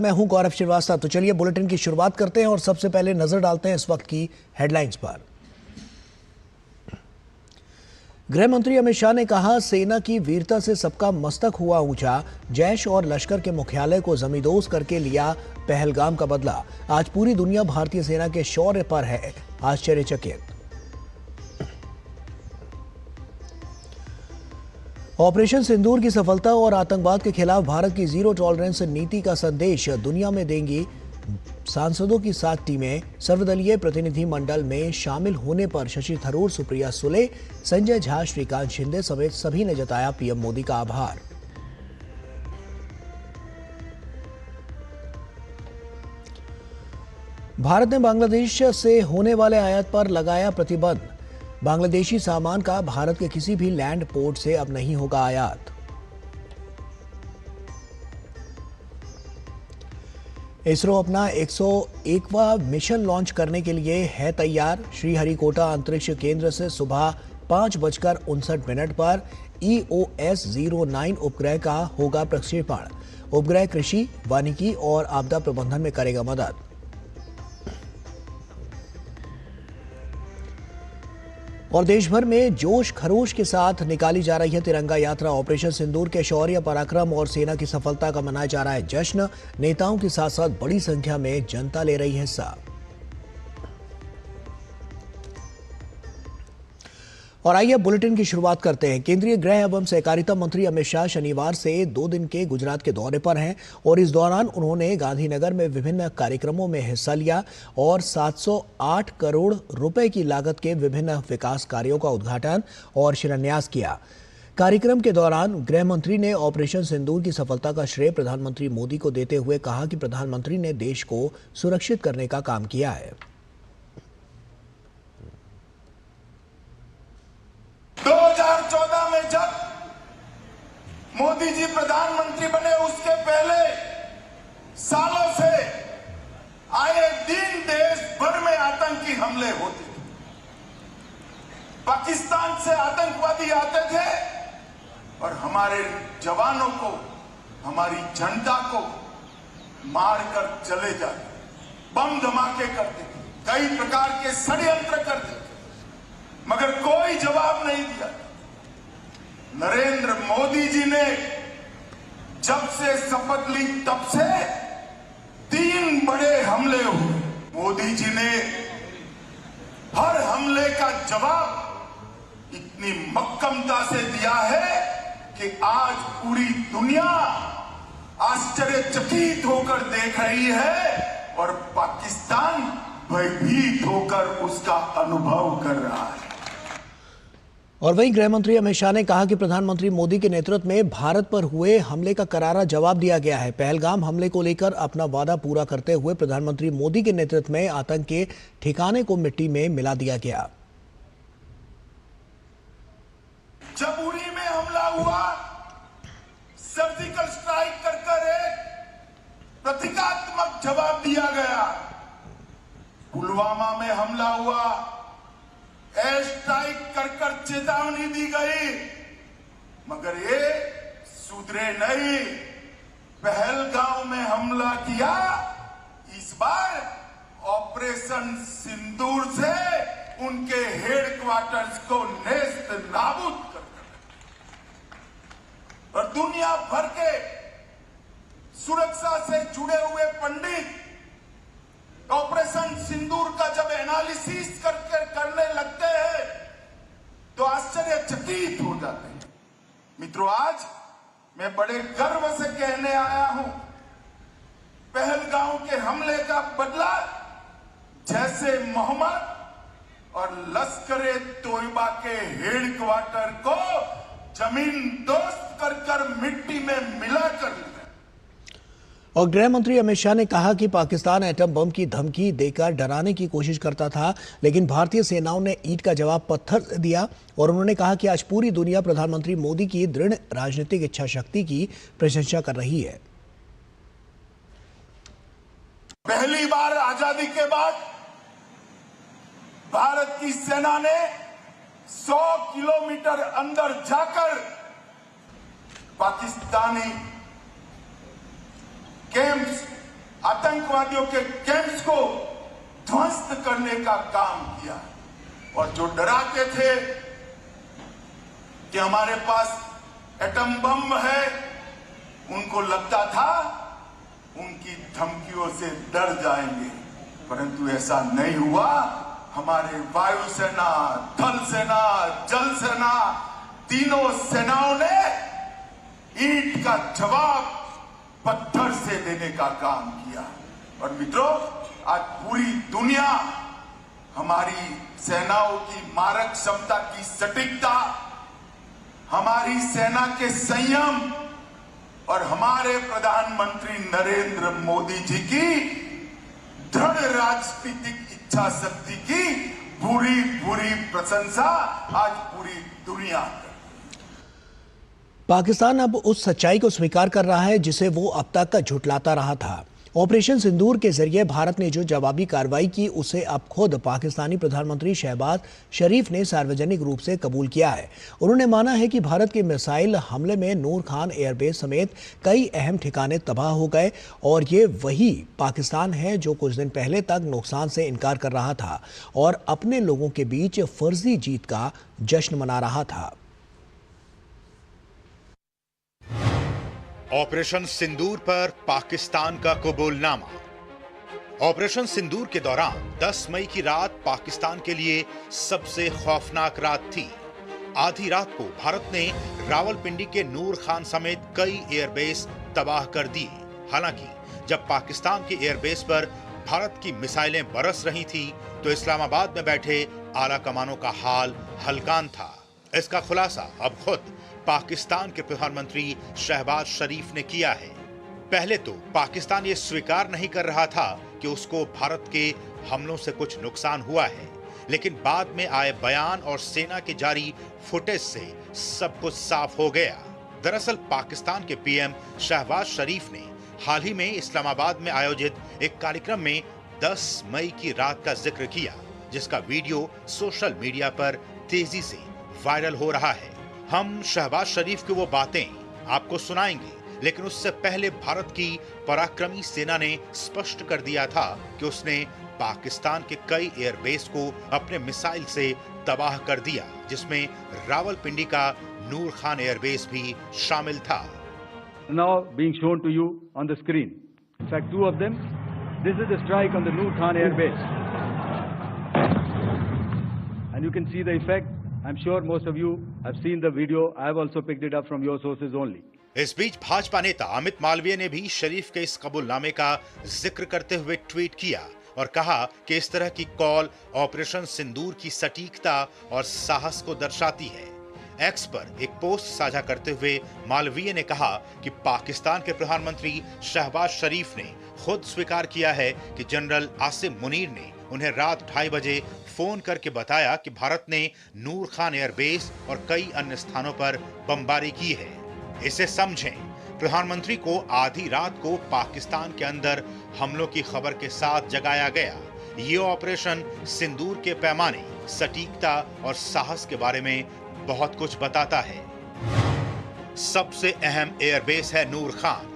मैं हूं गौरव श्रीवास्तव। तो चलिए बुलेटिन की शुरुआत करते हैं और सबसे पहले नजर डालते हैं इस वक्त की हेडलाइंस पर। गृह मंत्री अमित शाह ने कहा, सेना की वीरता से सबका मस्तक हुआ ऊंचा। जैश और लश्कर के मुख्यालय को जमींदोज करके लिया पहलगाम का बदला। आज पूरी दुनिया भारतीय सेना के शौर्य पर है आश्चर्यचकित। ऑपरेशन सिंदूर की सफलता और आतंकवाद के खिलाफ भारत की जीरो टॉलरेंस नीति का संदेश दुनिया में देंगी सांसदों की 7 टीमें। सर्वदलीय प्रतिनिधि मंडल में शामिल होने पर शशि थरूर, सुप्रिया सुले, संजय झा, श्रीकांत शिंदे समेत सभी ने जताया पीएम मोदी का आभार। भारत ने बांग्लादेश से होने वाले आयात पर लगाया प्रतिबंध। बांग्लादेशी सामान का भारत के किसी भी लैंड पोर्ट से अब नहीं होगा आयात। इसरो अपना 101वां मिशन लॉन्च करने के लिए है तैयार। श्रीहरिकोटा अंतरिक्ष केंद्र से सुबह 5:59 पर EOS-09 उपग्रह का होगा प्रक्षेपण। उपग्रह कृषि, वानिकी और आपदा प्रबंधन में करेगा मदद। और देश भर में जोश खरोश के साथ निकाली जा रही है तिरंगा यात्रा। ऑपरेशन सिंदूर के शौर्य, पराक्रम और सेना की सफलता का मनाया जा रहा है जश्न। नेताओं के साथ साथ बड़ी संख्या में जनता ले रही है हिस्सा। और आइए बुलेटिन की शुरुआत करते हैं। केंद्रीय गृह एवं सहकारिता मंत्री अमित शाह शनिवार से 2 दिन के गुजरात के दौरे पर हैं और इस दौरान उन्होंने गांधीनगर में विभिन्न कार्यक्रमों में हिस्सा लिया और 708 करोड़ रुपए की लागत के विभिन्न विकास कार्यों का उद्घाटन और शिलान्यास किया। कार्यक्रम के दौरान गृह मंत्री ने ऑपरेशन सिंदूर की सफलता का श्रेय प्रधानमंत्री मोदी को देते हुए कहा कि प्रधानमंत्री ने देश को सुरक्षित करने का काम किया है। 2014 में जब मोदी जी प्रधानमंत्री बने, उसके पहले सालों से आए दिन देश भर में आतंकी हमले होते थे। पाकिस्तान से आतंकवादी आते थे और हमारे जवानों को, हमारी जनता को मारकर चले जाते, बम धमाके करते थे, कई प्रकार के षड्यंत्र करते थे, मगर कोई जवाब नहीं दिया। नरेंद्र मोदी जी ने जब से शपथ ली तब से 3 बड़े हमले हुए। मोदी जी ने हर हमले का जवाब इतनी मक्कमता से दिया है कि आज पूरी दुनिया आश्चर्यचकित होकर देख रही है और पाकिस्तान भयभीत होकर उसका अनुभव कर रहा है। और वहीं गृह मंत्री अमित शाह ने कहा कि प्रधानमंत्री मोदी के नेतृत्व में भारत पर हुए हमले का करारा जवाब दिया गया है। पहलगाम हमले को लेकर अपना वादा पूरा करते हुए प्रधानमंत्री मोदी के नेतृत्व में आतंक के ठिकाने को मिट्टी में मिला दिया गया। जब उरी में हमला हुआ, सर्जिकल स्ट्राइक कर एक प्रतीकात्मक जवाब दिया गया। पुलवामा में हमला हुआ, एयर स्ट्राइक कर चेतावनी दी गई, मगर ये सुधरे नहीं। पहलगाम में हमला किया, इस बार ऑपरेशन सिंदूर से उनके हेडक्वार्टर्स को नेस्त नाबूद कर दिया। और दुनिया भर के सुरक्षा से जुड़े हुए पंडित ऑपरेशन सिंदूर का जब एनालिसिस करने लगते हैं तो आश्चर्यचकित हो जाते हैं। मित्रों, आज मैं बड़े गर्व से कहने आया हूं, पहलगाम के हमले का बदला जैसे मोहम्मद और लश्कर तोयबा के हेडक्वार्टर को जमीन दोस्त कर मिट्टी में मिलाकर। और गृह मंत्री अमित शाह ने कहा कि पाकिस्तान एटम बम की धमकी देकर डराने की कोशिश करता था, लेकिन भारतीय सेनाओं ने ईंट का जवाब पत्थर से दिया। और उन्होंने कहा कि आज पूरी दुनिया प्रधानमंत्री मोदी की दृढ़ राजनीतिक इच्छा शक्ति की प्रशंसा कर रही है। पहली बार आजादी के बाद भारत की सेना ने 100 किलोमीटर अंदर जाकर पाकिस्तानी कैंप्स आतंकवादियों के कैंप्स को ध्वस्त करने का काम किया। और जो डराते थे कि हमारे पास एटम बम है, उनको लगता था उनकी धमकियों से डर जाएंगे, परंतु ऐसा नहीं हुआ। हमारे वायुसेना, थल सेना, जल सेना, तीनों सेनाओं ने ईंट का जवाब पत्थर से देने का काम किया। और मित्रों, आज पूरी दुनिया हमारी सेनाओं की मारक क्षमता की सटीकता, हमारी सेना के संयम और हमारे प्रधानमंत्री नरेंद्र मोदी जी की दृढ़ राजनीतिक इच्छा शक्ति की पूरी पूरी प्रशंसा आज पूरी दुनिया कर। पाकिस्तान अब उस सच्चाई को स्वीकार कर रहा है जिसे वो अब तक झुठलाता रहा था। ऑपरेशन सिंदूर के जरिए भारत ने जो जवाबी कार्रवाई की उसे अब खुद पाकिस्तानी प्रधानमंत्री शहबाज शरीफ ने सार्वजनिक रूप से कबूल किया है। उन्होंने माना है कि भारत के मिसाइल हमले में नूर खान एयरबेस समेत कई अहम ठिकाने तबाह हो गए और ये वही पाकिस्तान है जो कुछ दिन पहले तक नुकसान से इनकार कर रहा था और अपने लोगों के बीच फर्जी जीत का जश्न मना रहा था। ऑपरेशन सिंदूर पर पाकिस्तान का कबूलनामा। ऑपरेशन सिंदूर के दौरान 10 मई की रात पाकिस्तान के लिए सबसे खौफनाक रात थी। आधी रात को भारत ने रावलपिंडी के नूर खान समेत कई एयरबेस तबाह कर दी। हालांकि जब पाकिस्तान के एयरबेस पर भारत की मिसाइलें बरस रही थी तो इस्लामाबाद में बैठे आला कमानों का हाल हलकान था। इसका खुलासा अब खुद पाकिस्तान के प्रधानमंत्री शहबाज शरीफ ने किया है। पहले तो पाकिस्तान ये स्वीकार नहीं कर रहा था कि उसको भारत के हमलों से कुछ नुकसान हुआ है, लेकिन बाद में आए बयान और सेना के जारी फुटेज से सब कुछ साफ हो गया। दरअसल पाकिस्तान के पीएम शहबाज शरीफ ने हाल ही में इस्लामाबाद में आयोजित एक कार्यक्रम में 10 मई की रात का जिक्र किया, जिसका वीडियो सोशल मीडिया पर तेजी से वायरल हो रहा है। हम शहबाज शरीफ की वो बातें आपको सुनाएंगे, लेकिन उससे पहले भारत की पराक्रमी सेना ने स्पष्ट कर दिया था कि उसने पाकिस्तान के कई एयरबेस को अपने मिसाइल से तबाह कर दिया, जिसमें रावलपिंडी का नूर खान एयरबेस भी शामिल था। Now being shown to you on the screen. In fact, two of them. This is the strike on the Noor Khan Air Base, and you can see the effect. I'm sure most of you have seen the video. I have also picked it up from your sources only. इस बीच भाजपा नेता अमित मालवीय ने भी शरीफ के इस कबूलनामे का जिक्र करते हुए ट्वीट किया और कहा कि इस तरह की कॉल ऑपरेशन सिंदूर की सटीकता और साहस को दर्शाती है। एक्स पर एक पोस्ट साझा करते हुए मालवीय ने कहा कि पाकिस्तान के प्रधानमंत्री शहबाज शरीफ ने खुद स्वीकार किया है कि जनरल आसिम मुनीर ने उन्हें रात 2:30 बजे फोन करके बताया कि भारत ने नूर खान एयरबेस और कई अन्य स्थानों पर बमबारी की है। इसे समझें, प्रधानमंत्री को आधी रात को पाकिस्तान के अंदर हमलों की खबर के साथ जगाया गया। ये ऑपरेशन सिंदूर के पैमाने, सटीकता और साहस के बारे में बहुत कुछ बताता है। सबसे अहम एयरबेस है नूर खान।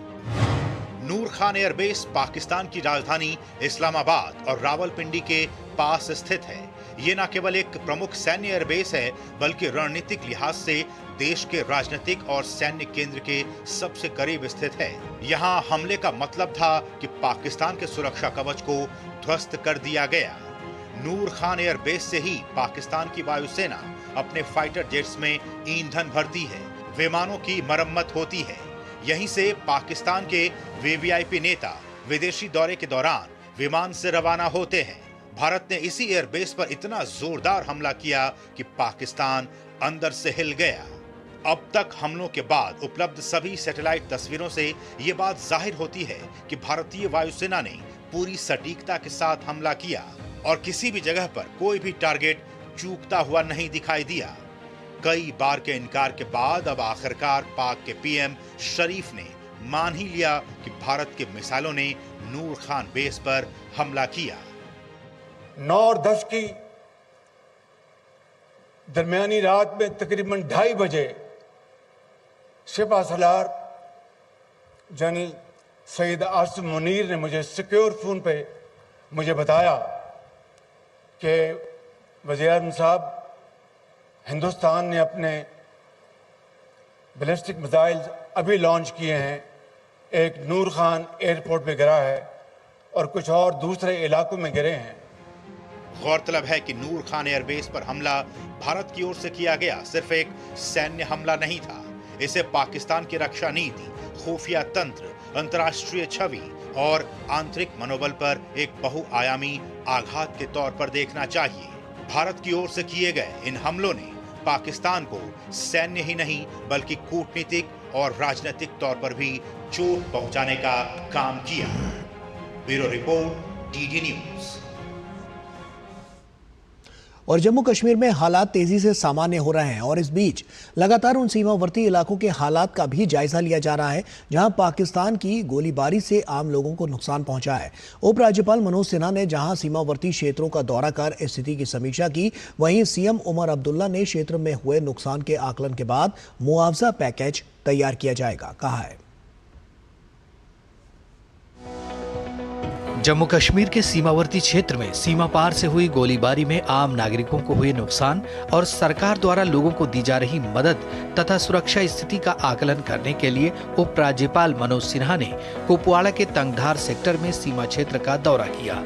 नूर खान एयरबेस पाकिस्तान की राजधानी इस्लामाबाद और रावलपिंडी के पास स्थित है। ये न केवल एक प्रमुख सैन्य एयरबेस है, बल्कि रणनीतिक लिहाज से देश के राजनीतिक और सैन्य केंद्र के सबसे करीब स्थित है। यहाँ हमले का मतलब था कि पाकिस्तान के सुरक्षा कवच को ध्वस्त कर दिया गया। नूर खान एयरबेस से ही पाकिस्तान की वायुसेना अपने फाइटर जेट्स में ईंधन भरती है, विमानों की मरम्मत होती है। यहीं से पाकिस्तान के वीवीआईपी नेता विदेशी दौरे के दौरान विमान से रवाना होते हैं। भारत ने इसी एयरबेस पर इतना जोरदार हमला किया कि पाकिस्तान अंदर से हिल गया। अब तक हमलों के बाद उपलब्ध सभी सैटेलाइट तस्वीरों से ये बात जाहिर होती है कि भारतीय वायुसेना ने पूरी सटीकता के साथ हमला किया और किसी भी जगह पर कोई भी टारगेट चूकता हुआ नहीं दिखाई दिया। कई बार के इनकार के बाद अब आखिरकार पाक के पीएम शरीफ ने मान ही लिया कि भारत के मिसाइलों ने नूर खान बेस पर हमला किया। 9 और 10 की दरमियानी रात में तकरीबन 2:30 बजे शिपा सलार जनरल सईद आसिफ मुनीर ने मुझे सिक्योर फोन पे मुझे बताया कि वज़ीर-ए-आज़म साहब, हिंदुस्तान ने अपने बैलिस्टिक मिसाइल अभी लॉन्च किए हैं, एक नूर खान एयरपोर्ट पे गिरा है और कुछ और दूसरे इलाकों में गिरे हैं। गौरतलब है कि नूर खान एयरबेस पर हमला भारत की ओर से किया गया सिर्फ एक सैन्य हमला नहीं था। इसे पाकिस्तान की रक्षा नीति, खुफिया तंत्र, अंतर्राष्ट्रीय छवि और आंतरिक मनोबल पर एक बहुआयामी आघात के तौर पर देखना चाहिए। भारत की ओर से किए गए इन हमलों ने पाकिस्तान को सैन्य ही नहीं बल्कि कूटनीतिक और राजनीतिक तौर पर भी चोट पहुंचाने का काम किया। Bureau report, DD news. और जम्मू कश्मीर में हालात तेजी से सामान्य हो रहे हैं और इस बीच लगातार उन सीमावर्ती इलाकों के हालात का भी जायजा लिया जा रहा है जहां पाकिस्तान की गोलीबारी से आम लोगों को नुकसान पहुंचा है। उपराज्यपाल मनोज सिन्हा ने जहां सीमावर्ती क्षेत्रों का दौरा कर स्थिति की समीक्षा की, वहीं सीएम उमर अब्दुल्ला ने क्षेत्र में हुए नुकसान के आकलन के बाद मुआवजा पैकेज तैयार किया जाएगा, कहा है। जम्मू कश्मीर के सीमावर्ती क्षेत्र में सीमा पार से हुई गोलीबारी में आम नागरिकों को हुए नुकसान और सरकार द्वारा लोगों को दी जा रही मदद तथा सुरक्षा स्थिति का आकलन करने के लिए उपराज्यपाल मनोज सिन्हा ने कुपवाड़ा के तंगधार सेक्टर में सीमा क्षेत्र का दौरा किया।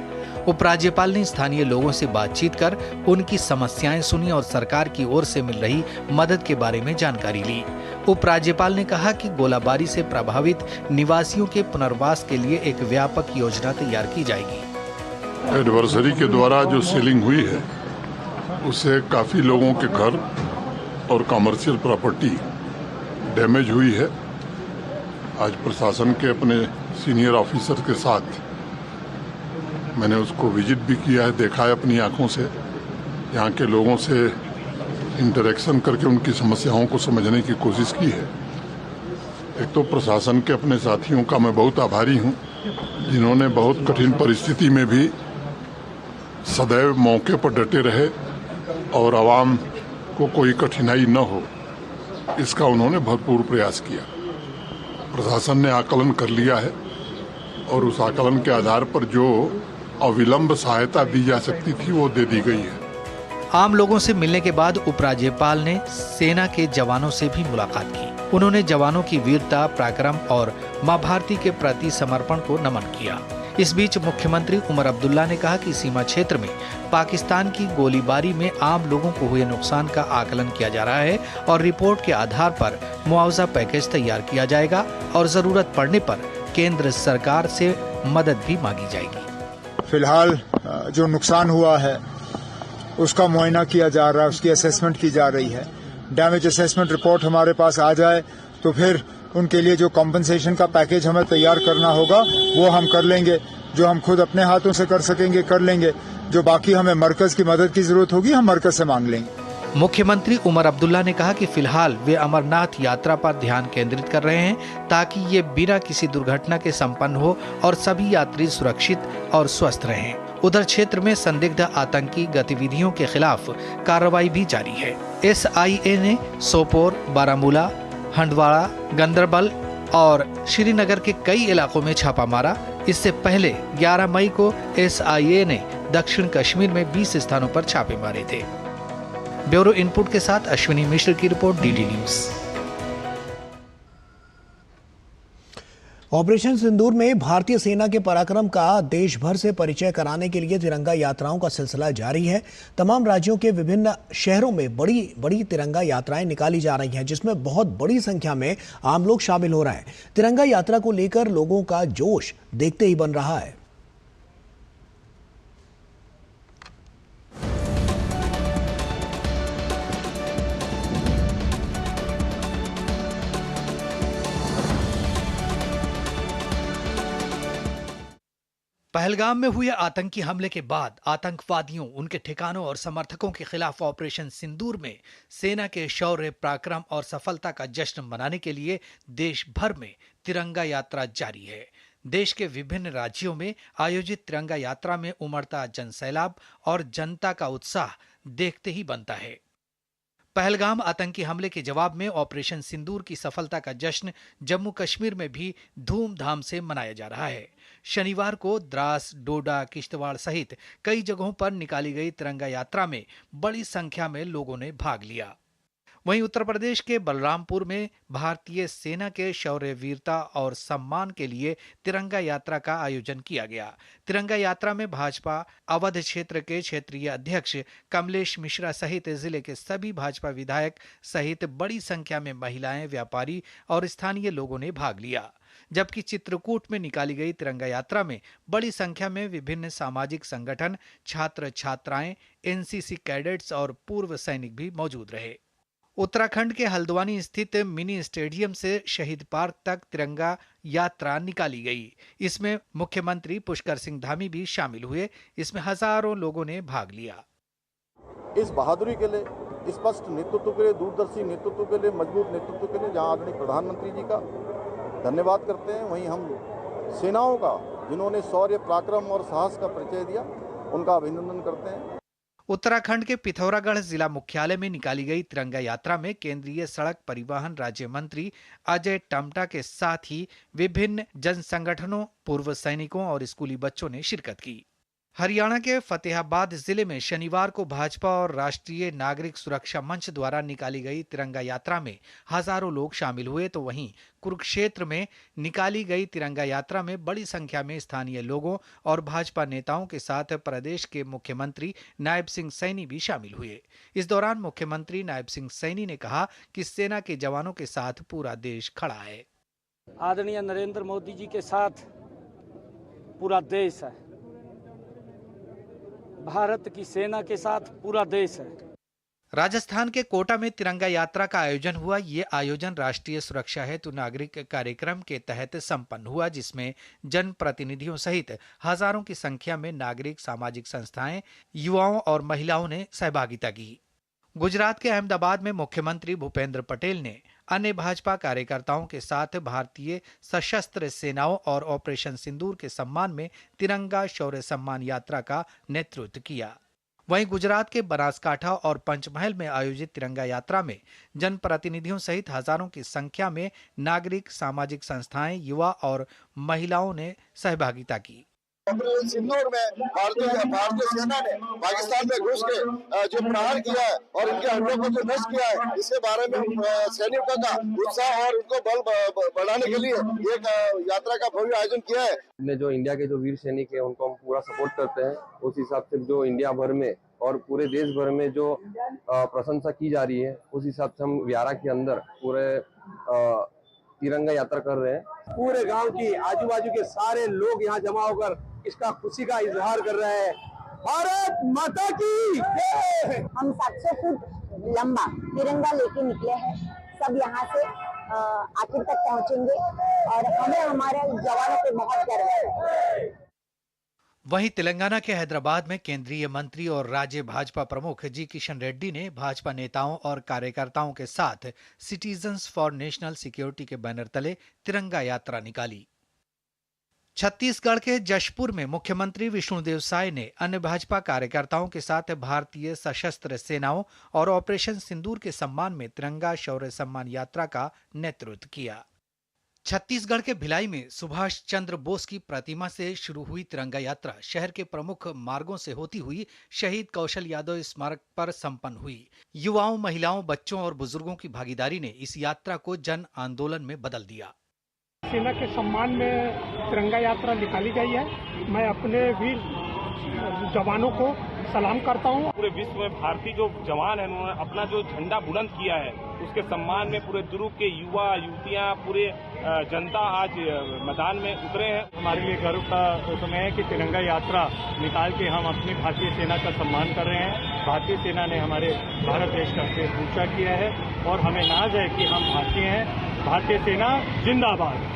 उपराज्यपाल ने स्थानीय लोगों से बातचीत कर उनकी समस्याएं सुनी और सरकार की ओर से मिल रही मदद के बारे में जानकारी ली। उपराज्यपाल ने कहा कि गोलाबारी से प्रभावित निवासियों के पुनर्वास के लिए एक व्यापक योजना तैयार की जाएगी। एडवर्सरी के द्वारा जो सेलिंग हुई है उससे काफी लोगों के घर और कमर्शियल प्रॉपर्टी डैमेज हुई है। आज प्रशासन के अपने सीनियर ऑफिसर के साथ मैंने उसको विजिट भी किया है, देखा है अपनी आंखों से, यहाँ के लोगों से इंटरेक्शन करके उनकी समस्याओं को समझने की कोशिश की है। एक तो प्रशासन के अपने साथियों का मैं बहुत आभारी हूँ जिन्होंने बहुत कठिन परिस्थिति में भी सदैव मौके पर डटे रहे और आवाम को कोई कठिनाई न हो, इसका उन्होंने भरपूर प्रयास किया। प्रशासन ने आकलन कर लिया है और उस आकलन के आधार पर जो अविलंब सहायता दी जा सकती थी वो दे दी गई है। आम लोगों से मिलने के बाद उपराज्यपाल ने सेना के जवानों से भी मुलाकात की। उन्होंने जवानों की वीरता, पराक्रम और मां भारती के प्रति समर्पण को नमन किया। इस बीच मुख्यमंत्री उमर अब्दुल्ला ने कहा कि सीमा क्षेत्र में पाकिस्तान की गोलीबारी में आम लोगों को हुए नुकसान का आकलन किया जा रहा है और रिपोर्ट के आधार पर मुआवजा पैकेज तैयार किया जाएगा और जरूरत पड़ने पर केंद्र सरकार से मदद भी मांगी जाएगी। फिलहाल जो नुकसान हुआ है उसका मुआयना किया जा रहा है, उसकी असेसमेंट की जा रही है। डैमेज असेसमेंट रिपोर्ट हमारे पास आ जाए तो फिर उनके लिए जो कॉम्पनसेशन का पैकेज हमें तैयार करना होगा वो हम कर लेंगे। जो हम खुद अपने हाथों से कर सकेंगे कर लेंगे, जो बाकी हमें मरकज की मदद की जरूरत होगी हम मरकज से मांग लेंगे। मुख्यमंत्री उमर अब्दुल्ला ने कहा कि फिलहाल वे अमरनाथ यात्रा पर ध्यान केंद्रित कर रहे हैं ताकि ये बिना किसी दुर्घटना के संपन्न हो और सभी यात्री सुरक्षित और स्वस्थ रहें। उधर क्षेत्र में संदिग्ध आतंकी गतिविधियों के खिलाफ कार्रवाई भी जारी है। SIA ने सोपोर, बारामूला, हंडवाड़ा, गंदरबल और श्रीनगर के कई इलाकों में छापा मारा। इससे पहले 11 मई को SIA ने दक्षिण कश्मीर में 20 स्थानों पर छापे मारे थे। ब्यूरो इनपुट के साथ अश्विनी मिश्र की रिपोर्ट, DD न्यूज। ऑपरेशन सिंदूर में भारतीय सेना के पराक्रम का देश भर से परिचय कराने के लिए तिरंगा यात्राओं का सिलसिला जारी है। तमाम राज्यों के विभिन्न शहरों में बड़ी बड़ी तिरंगा यात्राएं निकाली जा रही हैं, जिसमें बहुत बड़ी संख्या में आम लोग शामिल हो रहे हैं। तिरंगा यात्रा को लेकर लोगों का जोश देखते ही बन रहा है। पहलगाम में हुए आतंकी हमले के बाद आतंकवादियों, उनके ठिकानों और समर्थकों के खिलाफ ऑपरेशन सिंदूर में सेना के शौर्य, पराक्रम और सफलता का जश्न मनाने के लिए देश भर में तिरंगा यात्रा जारी है। देश के विभिन्न राज्यों में आयोजित तिरंगा यात्रा में उमड़ता जनसैलाब और जनता का उत्साह देखते ही बनता है। पहलगाम आतंकी हमले के जवाब में ऑपरेशन सिंदूर की सफलता का जश्न जम्मू कश्मीर में भी धूमधाम से मनाया जा रहा है। शनिवार को द्रास, डोडा, किश्तवाड़ सहित कई जगहों पर निकाली गई तिरंगा यात्रा में बड़ी संख्या में लोगों ने भाग लिया। वहीं उत्तर प्रदेश के बलरामपुर में भारतीय सेना के शौर्य, वीरता और सम्मान के लिए तिरंगा यात्रा का आयोजन किया गया। तिरंगा यात्रा में भाजपा अवध क्षेत्र के क्षेत्रीय अध्यक्ष कमलेश मिश्रा सहित जिले के सभी भाजपा विधायक सहित बड़ी संख्या में महिलाएं, व्यापारी और स्थानीय लोगों ने भाग लिया। जबकि चित्रकूट में निकाली गई तिरंगा यात्रा में बड़ी संख्या में विभिन्न सामाजिक संगठन, छात्र छात्राएं, एनसीसी कैडेट्स और पूर्व सैनिक भी मौजूद रहे। उत्तराखंड के हल्द्वानी स्थित मिनी स्टेडियम से शहीद पार्क तक तिरंगा यात्रा निकाली गई। इसमें मुख्यमंत्री पुष्कर सिंह धामी भी शामिल हुए। इसमें हजारों लोगों ने भाग लिया। इस बहादुरी के लिए, स्पष्ट नेतृत्व के लिए, दूरदर्शी नेतृत्व के लिए, मजबूत नेतृत्व के लिए जहां आदरणीय प्रधानमंत्री जी का धन्यवाद करते हैं, वहीं हम सेनाओं का जिन्होंने शौर्य, पराक्रम और साहस का परिचय दिया, उनका अभिनंदन करते हैं। उत्तराखंड के पिथौरागढ़ जिला मुख्यालय में निकाली गई तिरंगा यात्रा में केंद्रीय सड़क परिवहन राज्य मंत्री अजय टम्टा के साथ ही विभिन्न जन संगठनों, पूर्व सैनिकों और स्कूली बच्चों ने शिरकत की। हरियाणा के फतेहाबाद जिले में शनिवार को भाजपा और राष्ट्रीय नागरिक सुरक्षा मंच द्वारा निकाली गई तिरंगा यात्रा में हजारों लोग शामिल हुए, तो वहीं कुरुक्षेत्र में निकाली गई तिरंगा यात्रा में बड़ी संख्या में स्थानीय लोगों और भाजपा नेताओं के साथ प्रदेश के मुख्यमंत्री नायब सिंह सैनी भी शामिल हुए। इस दौरान मुख्यमंत्री नायब सिंह सैनी ने कहा कि सेना के जवानों के साथ पूरा देश खड़ा है। आदरणीय नरेंद्र मोदी जी के साथ पूरा देश है, भारत की सेना के साथ पूरा देश है। राजस्थान के कोटा में तिरंगा यात्रा का आयोजन हुआ। ये आयोजन राष्ट्रीय सुरक्षा हेतु नागरिक कार्यक्रम के तहत संपन्न हुआ, जिसमें जनप्रतिनिधियों सहित हजारों की संख्या में नागरिक, सामाजिक संस्थाएं, युवाओं और महिलाओं ने सहभागिता की। गुजरात के अहमदाबाद में मुख्यमंत्री भूपेंद्र पटेल ने अन्य भाजपा कार्यकर्ताओं के साथ भारतीय सशस्त्र सेनाओं और ऑपरेशन सिंदूर के सम्मान में तिरंगा शौर्य सम्मान यात्रा का नेतृत्व किया। वहीं गुजरात के बनासकांठा और पंचमहल में आयोजित तिरंगा यात्रा में जनप्रतिनिधियों सहित हजारों की संख्या में नागरिक, सामाजिक संस्थाएं, युवा और महिलाओं ने सहभागिता की। ऑपरेशन सिंदूर में भारतीय सेना ने पाकिस्तान में घुस के जो प्रहार किया है और इनके हमलों को जो नष्ट किया है, इसके बारे में सैनिकों का उत्साह और उनको बल बढ़ाने के लिए एक यात्रा का भव्य आयोजन किया है। हमने जो इंडिया के जो वीर सैनिक है उनको हम पूरा सपोर्ट करते हैं। उस हिसाब से जो इंडिया भर में और पूरे देश भर में जो प्रशंसा की जा रही है, उस हिसाब से हम व्यारा के अंदर पूरे तिरंगा यात्रा कर रहे हैं। पूरे गांव की, आजू बाजू के सारे लोग यहाँ जमा होकर इसका खुशी का इजहार कर रहे हैं। भारत माता की जय। हम 700 फुट लंबा तिरंगा लेके निकले हैं। सब यहाँ से आखिर तक पहुँचेंगे और हमें हमारे जवानों पे बहुत गर्व है। वहीं तेलंगाना के हैदराबाद में केंद्रीय मंत्री और राज्य भाजपा प्रमुख जी किशन रेड्डी ने भाजपा नेताओं और कार्यकर्ताओं के साथ सिटीजन्स फॉर नेशनल सिक्योरिटी के बैनर तले तिरंगा यात्रा निकाली। छत्तीसगढ़ के जशपुर में मुख्यमंत्री विष्णुदेव साय ने अन्य भाजपा कार्यकर्ताओं के साथ भारतीय सशस्त्र सेनाओं और ऑपरेशन सिंदूर के सम्मान में तिरंगा शौर्य सम्मान यात्रा का नेतृत्व किया। छत्तीसगढ़ के भिलाई में सुभाष चंद्र बोस की प्रतिमा से शुरू हुई तिरंगा यात्रा शहर के प्रमुख मार्गों से होती हुई शहीद कौशल यादव स्मारक पर संपन्न हुई। युवाओं, महिलाओं, बच्चों और बुजुर्गों की भागीदारी ने इस यात्रा को जन आंदोलन में बदल दिया। सेना के सम्मान में तिरंगा यात्रा निकाली गई है। मैं अपने वीर जवानों को सलाम करता हूँ। पूरे विश्व में भारतीय जो जवान है उन्होंने अपना जो झंडा बुलंद किया है, उसके सम्मान में पूरे दुर्ग के युवा, युवतियाँ, पूरे जनता आज मैदान में उतरे हैं। हमारे लिए गर्व का समय है कि तिरंगा यात्रा निकाल के हम अपनी भारतीय सेना का सम्मान कर रहे हैं। भारतीय सेना ने हमारे भारत देश का सिर ऊंचा किया है और हमें नाज है कि हम भारतीय हैं। भारतीय सेना जिंदाबाद।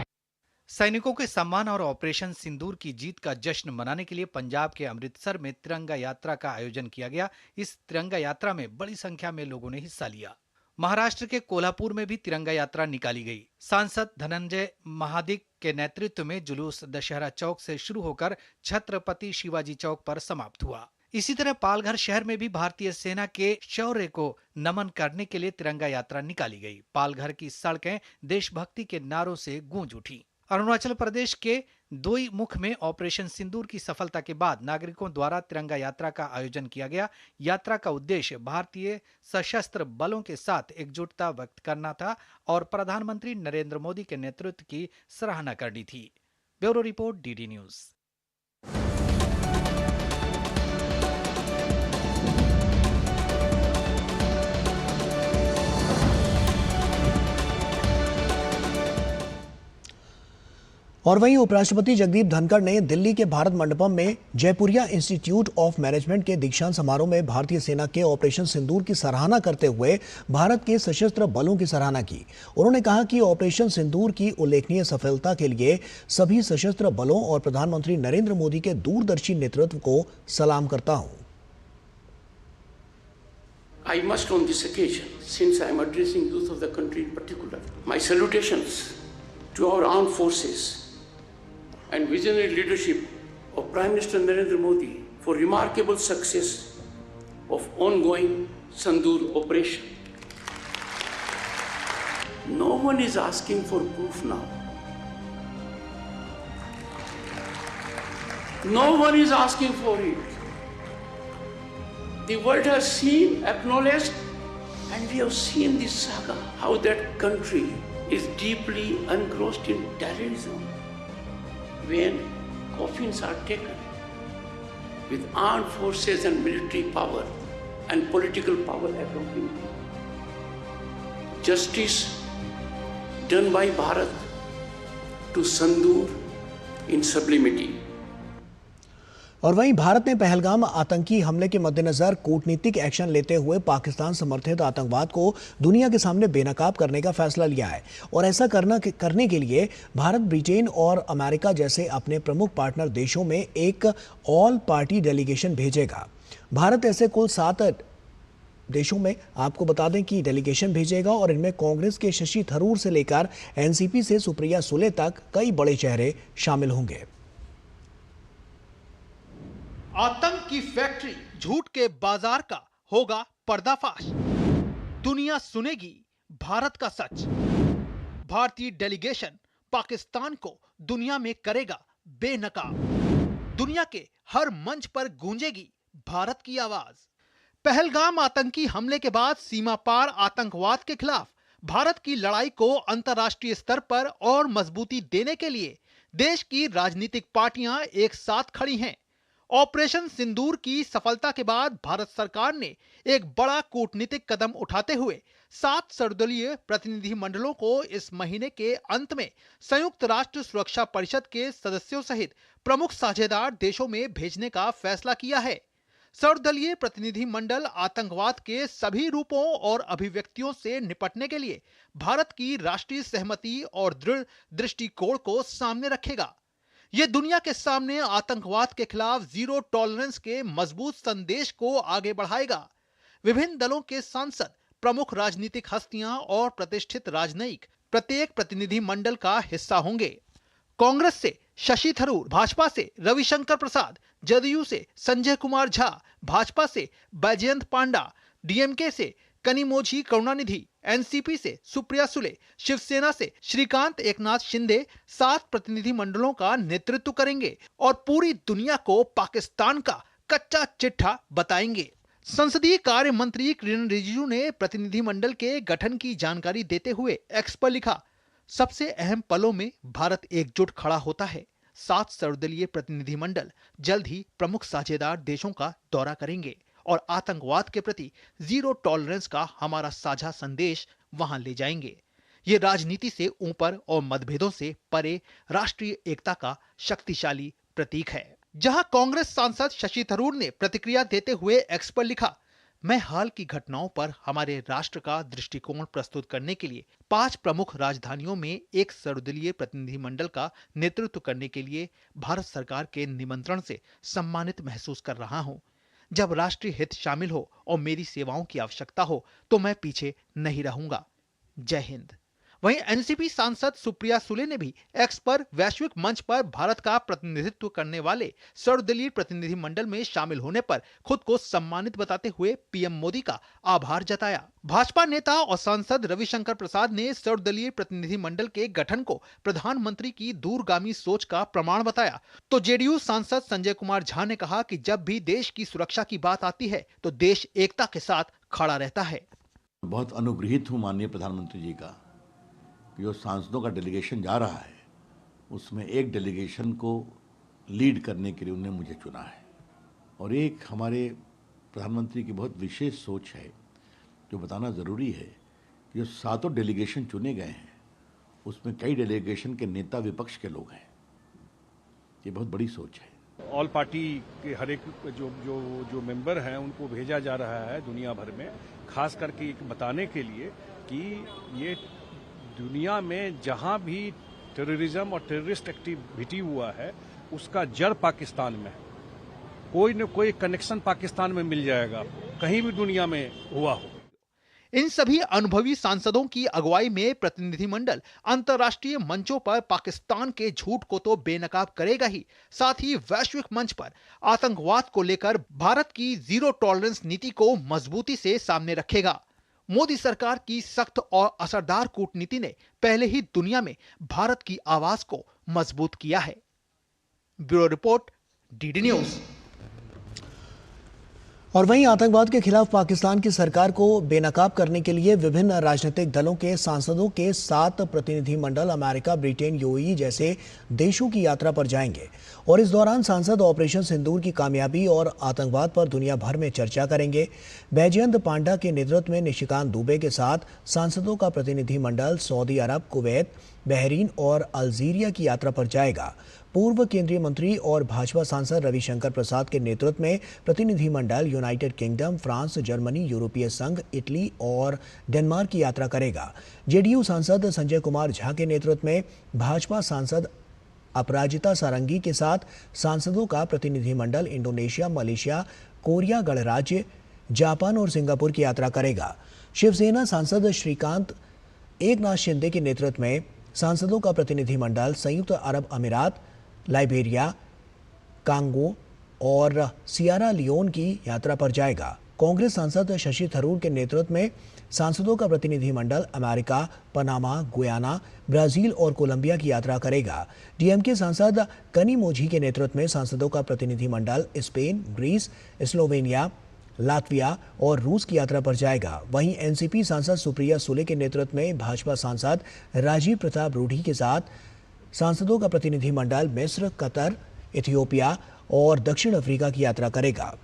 सैनिकों के सम्मान और ऑपरेशन सिंदूर की जीत का जश्न मनाने के लिए पंजाब के अमृतसर में तिरंगा यात्रा का आयोजन किया गया। इस तिरंगा यात्रा में बड़ी संख्या में लोगों ने हिस्सा लिया। महाराष्ट्र के कोल्हापुर में भी तिरंगा यात्रा निकाली गई। सांसद धनंजय महादिक के नेतृत्व में जुलूस दशहरा चौक से शुरू होकर छत्रपति शिवाजी चौक पर समाप्त हुआ। इसी तरह पालघर शहर में भी भारतीय सेना के शौर्य को नमन करने के लिए तिरंगा यात्रा निकाली गई। पालघर की सड़कें देशभक्ति के नारों से गूंज उठी। अरुणाचल प्रदेश के दोईमुख में ऑपरेशन सिंदूर की सफलता के बाद नागरिकों द्वारा तिरंगा यात्रा का आयोजन किया गया। यात्रा का उद्देश्य भारतीय सशस्त्र बलों के साथ एकजुटता व्यक्त करना था और प्रधानमंत्री नरेंद्र मोदी के नेतृत्व की सराहना करनी थी। Bureau report, DD news. और वहीं उपराष्ट्रपति जगदीप धनखड़ ने दिल्ली के भारत मंडपम में जयपुरिया इंस्टीट्यूट ऑफ मैनेजमेंट के दीक्षांत समारोह में भारतीय सेना के ऑपरेशन सिंदूर की सराहना करते हुए भारत के सशस्त्र बलों की सराहना की। उन्होंने कहा कि ऑपरेशन सिंदूर की उल्लेखनीय सफलता के लिए सभी सशस्त्र बलों और प्रधानमंत्री नरेंद्र मोदी के दूरदर्शी नेतृत्व को सलाम करता हूं। I must on this occasion, since I am addressing youth of the country in particular, my salutations to our armed forces and visionary leadership of Prime Minister Narendra Modi for remarkable success of ongoing Sindoor operation. No one is asking for proof now. No one is asking for it. The world has seen, acknowledged, and we have seen this saga, how that country is deeply engrossed in terrorism. When coffins are taken with armed forces and military power and political power accompanying, justice done by Bharat to Sindoor in sublimity. और वहीं भारत ने पहलगाम आतंकी हमले के मद्देनजर कूटनीतिक action लेते हुए पाकिस्तान समर्थित आतंकवाद को दुनिया के सामने बेनकाब करने का फैसला लिया है और ऐसा करने के लिए भारत, ब्रिटेन और अमेरिका जैसे अपने प्रमुख पार्टनर देशों में एक ऑल पार्टी डेलीगेशन भेजेगा। भारत ऐसे कुल 7 देशों में आपको बता दें कि डेलीगेशन भेजेगा और इनमें कांग्रेस के शशि थरूर से लेकर एनसीपी से सुप्रिया सुले तक कई बड़े चेहरे शामिल होंगे। आतंक की फैक्ट्री, झूठ के बाजार का होगा पर्दाफाश। दुनिया सुनेगी भारत का सच। भारतीय डेलीगेशन पाकिस्तान को दुनिया में करेगा बेनकाब। दुनिया के हर मंच पर गूंजेगी भारत की आवाज। पहलगाम आतंकी हमले के बाद सीमा पार आतंकवाद के खिलाफ भारत की लड़ाई को अंतर्राष्ट्रीय स्तर पर और मजबूती देने के लिए देश की राजनीतिक पार्टियां एक साथ खड़ी हैं। ऑपरेशन सिंदूर की सफलता के बाद भारत सरकार ने एक बड़ा कूटनीतिक कदम उठाते हुए 7 सर्वदलीय प्रतिनिधि मंडलों को इस महीने के अंत में संयुक्त राष्ट्र सुरक्षा परिषद के सदस्यों सहित प्रमुख साझेदार देशों में भेजने का फैसला किया है। सर्वदलीय प्रतिनिधि मंडल आतंकवाद के सभी रूपों और अभिव्यक्तियों से निपटने के लिए भारत की राष्ट्रीय सहमति और दृढ़ दृष्टिकोण को सामने रखेगा। ये दुनिया के सामने आतंकवाद के खिलाफ जीरो टॉलरेंस के मजबूत संदेश को आगे बढ़ाएगा। विभिन्न दलों के सांसद, प्रमुख राजनीतिक हस्तियां और प्रतिष्ठित राजनयिक प्रत्येक प्रतिनिधि मंडल का हिस्सा होंगे। कांग्रेस से शशि थरूर, भाजपा से रविशंकर प्रसाद, जदयू से संजय कुमार झा, भाजपा से बैजयंत पांडा, डीएमके से कनिमोझी करुणानिधि, एनसीपी से सुप्रिया सुले, शिवसेना से श्रीकांत एकनाथ शिंदे 7 प्रतिनिधि मंडलों का नेतृत्व करेंगे और पूरी दुनिया को पाकिस्तान का कच्चा चिट्ठा बताएंगे। संसदीय कार्य मंत्री किरेन रिजिजू ने प्रतिनिधि मंडल के गठन की जानकारी देते हुए एक्स पर लिखा, सबसे अहम पलों में भारत एकजुट खड़ा होता है। 7 सर्वदलीय प्रतिनिधि मंडल जल्द ही प्रमुख साझेदार देशों का दौरा करेंगे और आतंकवाद के प्रति जीरो टॉलरेंस का हमारा साझा संदेश वहां ले जाएंगे। ये राजनीति से ऊपर और मतभेदों से परे राष्ट्रीय एकता का शक्तिशाली प्रतीक है। जहां कांग्रेस सांसद शशि थरूर ने प्रतिक्रिया देते हुए एक्स पर लिखा, मैं हाल की घटनाओं पर हमारे राष्ट्र का दृष्टिकोण प्रस्तुत करने के लिए 5 प्रमुख राजधानियों में एक सर्वदलीय प्रतिनिधि मंडल का नेतृत्व करने के लिए भारत सरकार के निमंत्रण से सम्मानित महसूस कर रहा हूं। जब राष्ट्रीय हित शामिल हो और मेरी सेवाओं की आवश्यकता हो तो मैं पीछे नहीं रहूंगा। जय हिंद। वहीं एनसीपी सांसद सुप्रिया सुले ने भी एक्स पर वैश्विक मंच पर भारत का प्रतिनिधित्व करने वाले सर्वदलीय प्रतिनिधि मंडल में शामिल होने पर खुद को सम्मानित बताते हुए पीएम मोदी का आभार जताया। भाजपा नेता और सांसद रविशंकर प्रसाद ने सर्वदलीय प्रतिनिधि मंडल के गठन को प्रधानमंत्री की दूरगामी सोच का प्रमाण बताया, तो जेडीयू सांसद संजय कुमार झा ने कहा कि जब भी देश की सुरक्षा की बात आती है तो देश एकता के साथ खड़ा रहता है। बहुत अनुग्रहित हूं माननीय प्रधानमंत्री जी का, जो सांसदों का डेलीगेशन जा रहा है उसमें एक डेलीगेशन को लीड करने के लिए उन्होंने मुझे चुना है। और एक हमारे प्रधानमंत्री की बहुत विशेष सोच है जो बताना ज़रूरी है कि जो 7 डेलीगेशन चुने गए हैं उसमें कई डेलीगेशन के नेता विपक्ष के लोग हैं। ये बहुत बड़ी सोच है। ऑल पार्टी के हर एक जो मेंबर हैं उनको भेजा जा रहा है दुनिया भर में, खास करके बताने के लिए कि ये दुनिया में जहां भी टेररिज्म और टेररिस्ट एक्टिविटी हुआ है उसका जड़ पाकिस्तान में है। कोई न कोई कनेक्शन पाकिस्तान में मिल जाएगा, कहीं भी दुनिया में हुआ हो। इन सभी अनुभवी सांसदों की अगुवाई में प्रतिनिधिमंडल अंतर्राष्ट्रीय मंचों पर पाकिस्तान के झूठ को तो बेनकाब करेगा ही, साथ ही वैश्विक मंच पर आतंकवाद को लेकर भारत की जीरो टॉलरेंस नीति को मजबूती से सामने रखेगा। मोदी सरकार की सख्त और असरदार कूटनीति ने पहले ही दुनिया में भारत की आवाज को मजबूत किया है। Bureau report, DD news. और वहीं आतंकवाद के खिलाफ पाकिस्तान की सरकार को बेनकाब करने के लिए विभिन्न राजनीतिक दलों के सांसदों के 7 प्रतिनिधिमंडल अमेरिका, ब्रिटेन, यूएई जैसे देशों की यात्रा पर जाएंगे और इस दौरान सांसद ऑपरेशन सिंदूर की कामयाबी और आतंकवाद पर दुनिया भर में चर्चा करेंगे। बैजयंत पांडा के नेतृत्व में निशिकांत दुबे के साथ सांसदों का प्रतिनिधिमंडल सऊदी अरब, कुवैत, बहरीन और अल्जीरिया की यात्रा पर जाएगा। पूर्व केंद्रीय मंत्री और भाजपा सांसद रविशंकर प्रसाद के नेतृत्व में प्रतिनिधिमंडल यूनाइटेड किंगडम, फ्रांस, जर्मनी, यूरोपीय संघ, इटली और डेनमार्क की यात्रा करेगा। जेडीयू सांसद संजय कुमार झा के नेतृत्व में भाजपा सांसद अपराजिता सारंगी के साथ सांसदों का प्रतिनिधिमंडल इंडोनेशिया, मलेशिया, कोरिया गणराज्य, जापान और सिंगापुर की यात्रा करेगा। शिवसेना सांसद श्रीकांत एकनाथ शिंदे के नेतृत्व में सांसदों का प्रतिनिधिमंडल संयुक्त अरब अमीरात, लाइबेरिया, कांगो और सियरा लियोन की यात्रा पर जाएगा। कांग्रेस सांसद शशि थरूर के नेतृत्व में सांसदों का प्रतिनिधिमंडल अमेरिका, पनामा, गुयाना, ब्राजील और कोलंबिया की यात्रा करेगा। डीएमके सांसद कनिमोझी के नेतृत्व में सांसदों का प्रतिनिधिमंडल स्पेन, ग्रीस, स्लोवेनिया, लातविया और रूस की यात्रा पर जाएगा। वहीं एनसीपी सांसद सुप्रिया सुले के नेतृत्व में भाजपा सांसद राजीव प्रताप रूढ़ी के साथ सांसदों का प्रतिनिधिमंडल मिस्र, कतर, इथियोपिया और दक्षिण अफ्रीका की यात्रा करेगा।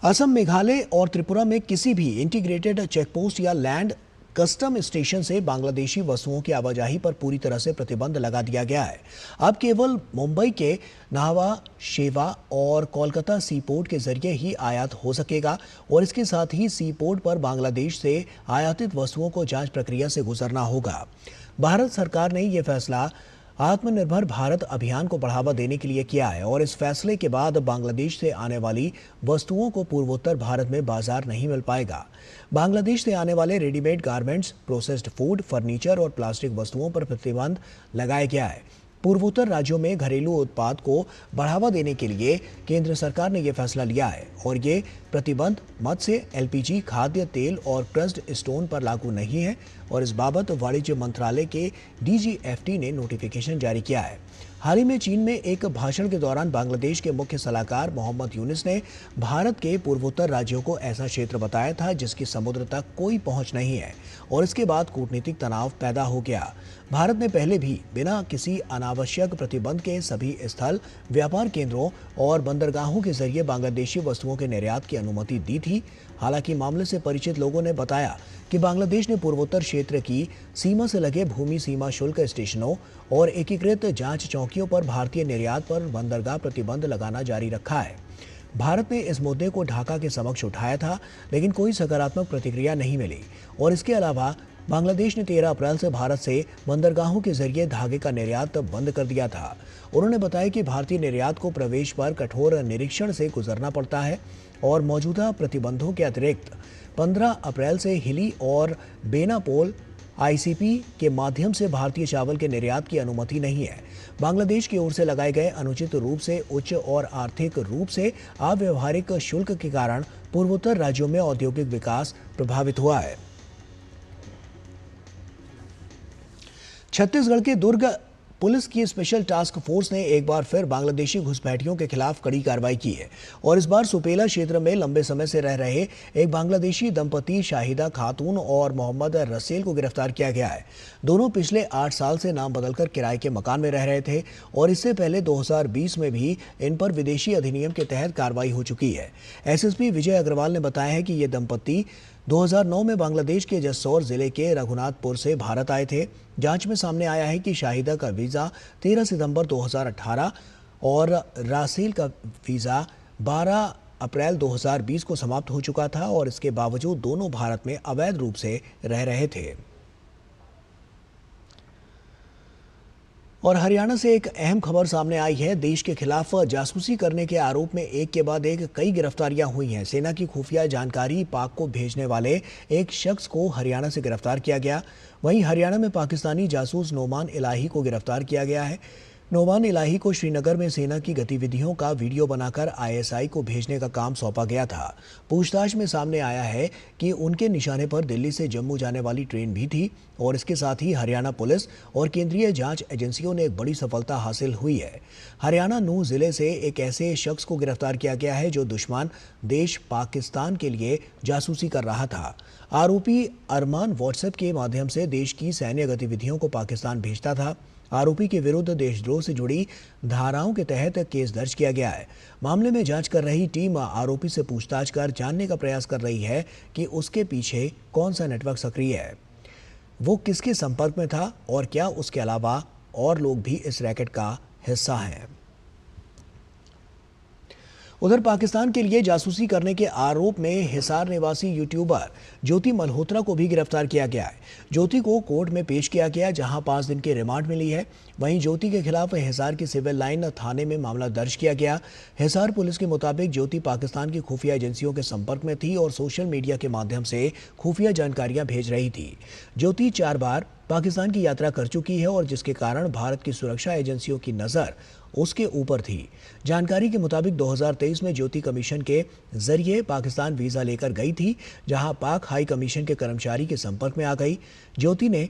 असम, मेघालय और त्रिपुरा में किसी भी इंटीग्रेटेड चेकपोस्ट या लैंड कस्टम स्टेशन से बांग्लादेशी वस्तुओं की आवाजाही पर पूरी तरह से प्रतिबंध लगा दिया गया है। अब केवल मुंबई के नाहवा, शेवा और कोलकाता सी पोर्ट के जरिए ही आयात हो सकेगा और इसके साथ ही सी पोर्ट पर बांग्लादेश से आयातित वस्तुओं को जांच प्रक्रिया से गुजरना होगा। भारत सरकार ने यह फैसला आत्मनिर्भर भारत अभियान को बढ़ावा देने के लिए किया है और इस फैसले के बाद बांग्लादेश से आने वाली वस्तुओं को पूर्वोत्तर भारत में बाजार नहीं मिल पाएगा। बांग्लादेश से आने वाले readymade garments, processed food, furniture और प्लास्टिक वस्तुओं पर प्रतिबंध लगाया गया है। पूर्वोत्तर राज्यों में घरेलू उत्पाद को बढ़ावा देने के लिए केंद्र सरकार ने यह फैसला लिया है और ये प्रतिबंध मत्स्य, एलपीजी, खाद्य तेल और क्रस्ड स्टोन पर लागू नहीं है और इस बाबत वाणिज्य मंत्रालय के डीजीएफटी ने नोटिफिकेशन जारी किया है। हाल ही में चीन में एक भाषण के दौरान बांग्लादेश के मुख्य सलाहकार मोहम्मद यूनिस ने भारत के पूर्वोत्तर राज्यों को ऐसा क्षेत्र बताया था जिसकी समुद्र तक कोई पहुंच नहीं है और इसके बाद कूटनीतिक तनाव पैदा हो गया। भारत ने पहले भी बिना किसी अनावश्यक प्रतिबंध के सभी स्थल, व्यापार केंद्रों और बंदरगाहों के जरिए बांग्लादेशी वस्तुओं के निर्यात की अनुमति दी थी। हालांकि मामले से परिचित लोगों ने बताया कि बांग्लादेश ने पूर्वोत्तर क्षेत्र की सीमा से लगे भूमि सीमा शुल्क स्टेशनों और एकीकृत जांच चौकियों पर भारतीय निर्यात पर बंदरगाह प्रतिबंध लगाना जारी रखा है। भारत ने इस मुद्दे को ढाका के समक्ष उठाया था, लेकिन कोई सकारात्मक प्रतिक्रिया नहीं मिली और इसके अलावा बांग्लादेश ने 13 अप्रैल से भारत से बंदरगाहों के जरिए धागे का निर्यात बंद कर दिया था। उन्होंने बताया कि भारतीय निर्यात को प्रवेश पर कठोर निरीक्षण से गुजरना पड़ता है और मौजूदा प्रतिबंधों के अतिरिक्त 15 अप्रैल से हिली और बेनापोल आईसीपी के माध्यम से भारतीय चावल के निर्यात की अनुमति नहीं है। बांग्लादेश की ओर से लगाए गए अनुचित रूप से उच्च और आर्थिक रूप से अव्यवहारिक शुल्क के कारण पूर्वोत्तर राज्यों में औद्योगिक विकास प्रभावित हुआ है। छत्तीसगढ़ के दुर्ग पुलिस की स्पेशल टास्क फोर्स ने एक बार फिर बांग्लादेशी घुसपैठियों के खिलाफ कड़ी कार्रवाई की है और इस बार सुपेला क्षेत्र में लंबे समय से रह रहे एक बांग्लादेशी दंपति शाहिदा खातून और मोहम्मद रसेल को गिरफ्तार किया गया है। दोनों पिछले 8 साल से नाम बदलकर किराए के मकान में रह रहे थे और इससे पहले 2020 में भी इन पर विदेशी अधिनियम के तहत कार्रवाई हो चुकी है। एसएसपी विजय अग्रवाल ने बताया है कि ये दंपति 2009 में बांग्लादेश के जसौर जिले के रघुनाथपुर से भारत आए थे। जांच में सामने आया है कि शाहिदा का वीज़ा 13 सितंबर 2018 और रासेल का वीज़ा 12 अप्रैल 2020 को समाप्त हो चुका था और इसके बावजूद दोनों भारत में अवैध रूप से रह रहे थे। और हरियाणा से एक अहम खबर सामने आई है। देश के खिलाफ जासूसी करने के आरोप में एक के बाद एक कई गिरफ्तारियां हुई हैं। सेना की खुफिया जानकारी पाक को भेजने वाले एक शख्स को हरियाणा से गिरफ्तार किया गया। वहीं हरियाणा में पाकिस्तानी जासूस नोमान इलाही को गिरफ्तार किया गया है। नोमान इलाही को श्रीनगर में सेना की गतिविधियों का वीडियो बनाकर आईएसआई को भेजने का काम सौंपा गया था। पूछताछ में सामने आया है कि उनके निशाने पर दिल्ली से जम्मू जाने वाली ट्रेन भी थी और इसके साथ ही हरियाणा पुलिस और केंद्रीय जांच एजेंसियों ने एक बड़ी सफलता हासिल हुई है। हरियाणा नूंह जिले से एक ऐसे शख्स को गिरफ्तार किया गया है जो दुश्मन देश पाकिस्तान के लिए जासूसी कर रहा था। आरोपी अरमान व्हाट्सएप के माध्यम से देश की सैन्य गतिविधियों को पाकिस्तान भेजता था। आरोपी के विरुद्ध देशद्रोह से जुड़ी धाराओं के तहत केस दर्ज किया गया है। मामले में जांच कर रही टीम आरोपी से पूछताछ कर जानने का प्रयास कर रही है कि उसके पीछे कौन सा नेटवर्क सक्रिय है, वो किसके संपर्क में था और क्या उसके अलावा और लोग भी इस रैकेट का हिस्सा हैं। उधर पाकिस्तान के लिए जासूसी करने के आरोप में हिसार निवासी यूट्यूबर ज्योति मल्होत्रा को भी गिरफ्तार किया गया है। ज्योति को कोर्ट में पेश किया गया जहां 5 दिन की रिमांड मिली है। वहीं ज्योति के खिलाफ हिसार की सिविल लाइन थाने में मामला दर्ज किया गया। हिसार पुलिस के मुताबिक ज्योति पाकिस्तान की खुफिया एजेंसियों के संपर्क में थी और सोशल मीडिया के माध्यम से खुफिया जानकारियां भेज रही थी। ज्योति 4 बार पाकिस्तान की यात्रा कर चुकी है और जिसके कारण भारत की सुरक्षा एजेंसियों की नज़र उसके ऊपर थी। जानकारी के मुताबिक 2023 में ज्योति कमीशन के जरिए पाकिस्तान वीज़ा लेकर गई थी, जहां पाक हाई कमीशन के कर्मचारी के संपर्क में आ गई। ज्योति ने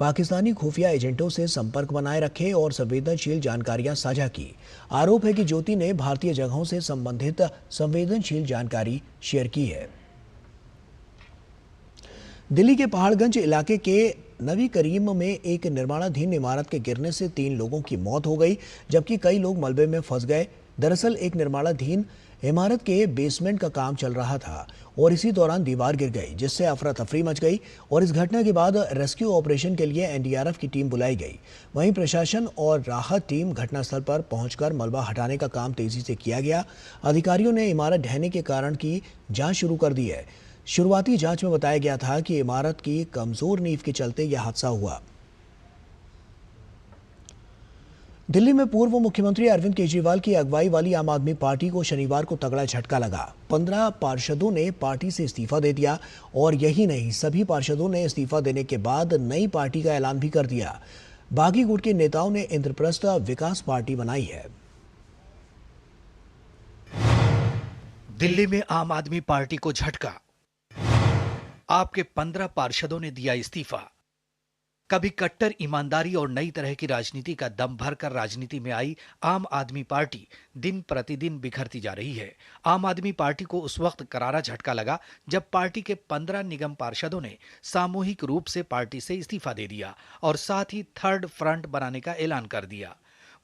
पाकिस्तानी खुफिया एजेंटों से संपर्क बनाए रखे और संवेदनशील जानकारियां साझा की। आरोप है कि ज्योति ने भारतीय जगहों से संबंधित संवेदनशील जानकारी शेयर की है। दिल्ली के पहाड़गंज इलाके के नवी करीम में एक निर्माणाधीन इमारत के गिरने से 3 लोगों की मौत हो गई, जबकि कई लोग मलबे में फंस गए। दरअसल एक निर्माणाधीन इमारत के बेसमेंट का काम चल रहा था और इसी दौरान दीवार गिर गई, जिससे अफरा तफरी मच गई और इस घटना के बाद रेस्क्यू ऑपरेशन के लिए एनडीआरएफ की टीम बुलाई गई। वहीं प्रशासन और राहत टीम घटनास्थल पर पहुंचकर मलबा हटाने का काम तेजी से किया गया। अधिकारियों ने इमारत ढहने के कारण की जांच शुरू कर दी है। शुरुआती जांच में बताया गया था कि इमारत की कमजोर नींव के चलते यह हादसा हुआ। दिल्ली में पूर्व मुख्यमंत्री अरविंद केजरीवाल की अगुवाई वाली आम आदमी पार्टी को शनिवार को तगड़ा झटका लगा। 15 पार्षदों ने पार्टी से इस्तीफा दे दिया और यही नहीं, सभी पार्षदों ने इस्तीफा देने के बाद नई पार्टी का ऐलान भी कर दिया। बागी गुट के नेताओं ने इंद्रप्रस्थ विकास पार्टी बनाई है। दिल्ली में आम आदमी पार्टी को झटका। आपके 15 पार्षदों ने दिया इस्तीफा। कभी कट्टर ईमानदारी और नई तरह की राजनीति का दम भरकर राजनीति में आई आम आदमी पार्टी दिन प्रतिदिन बिखरती जा रही है। आम आदमी पार्टी को उस वक्त करारा झटका लगा जब पार्टी के 15 निगम पार्षदों ने सामूहिक रूप से पार्टी से इस्तीफा दे दिया और साथ ही थर्ड फ्रंट बनाने का ऐलान कर दिया।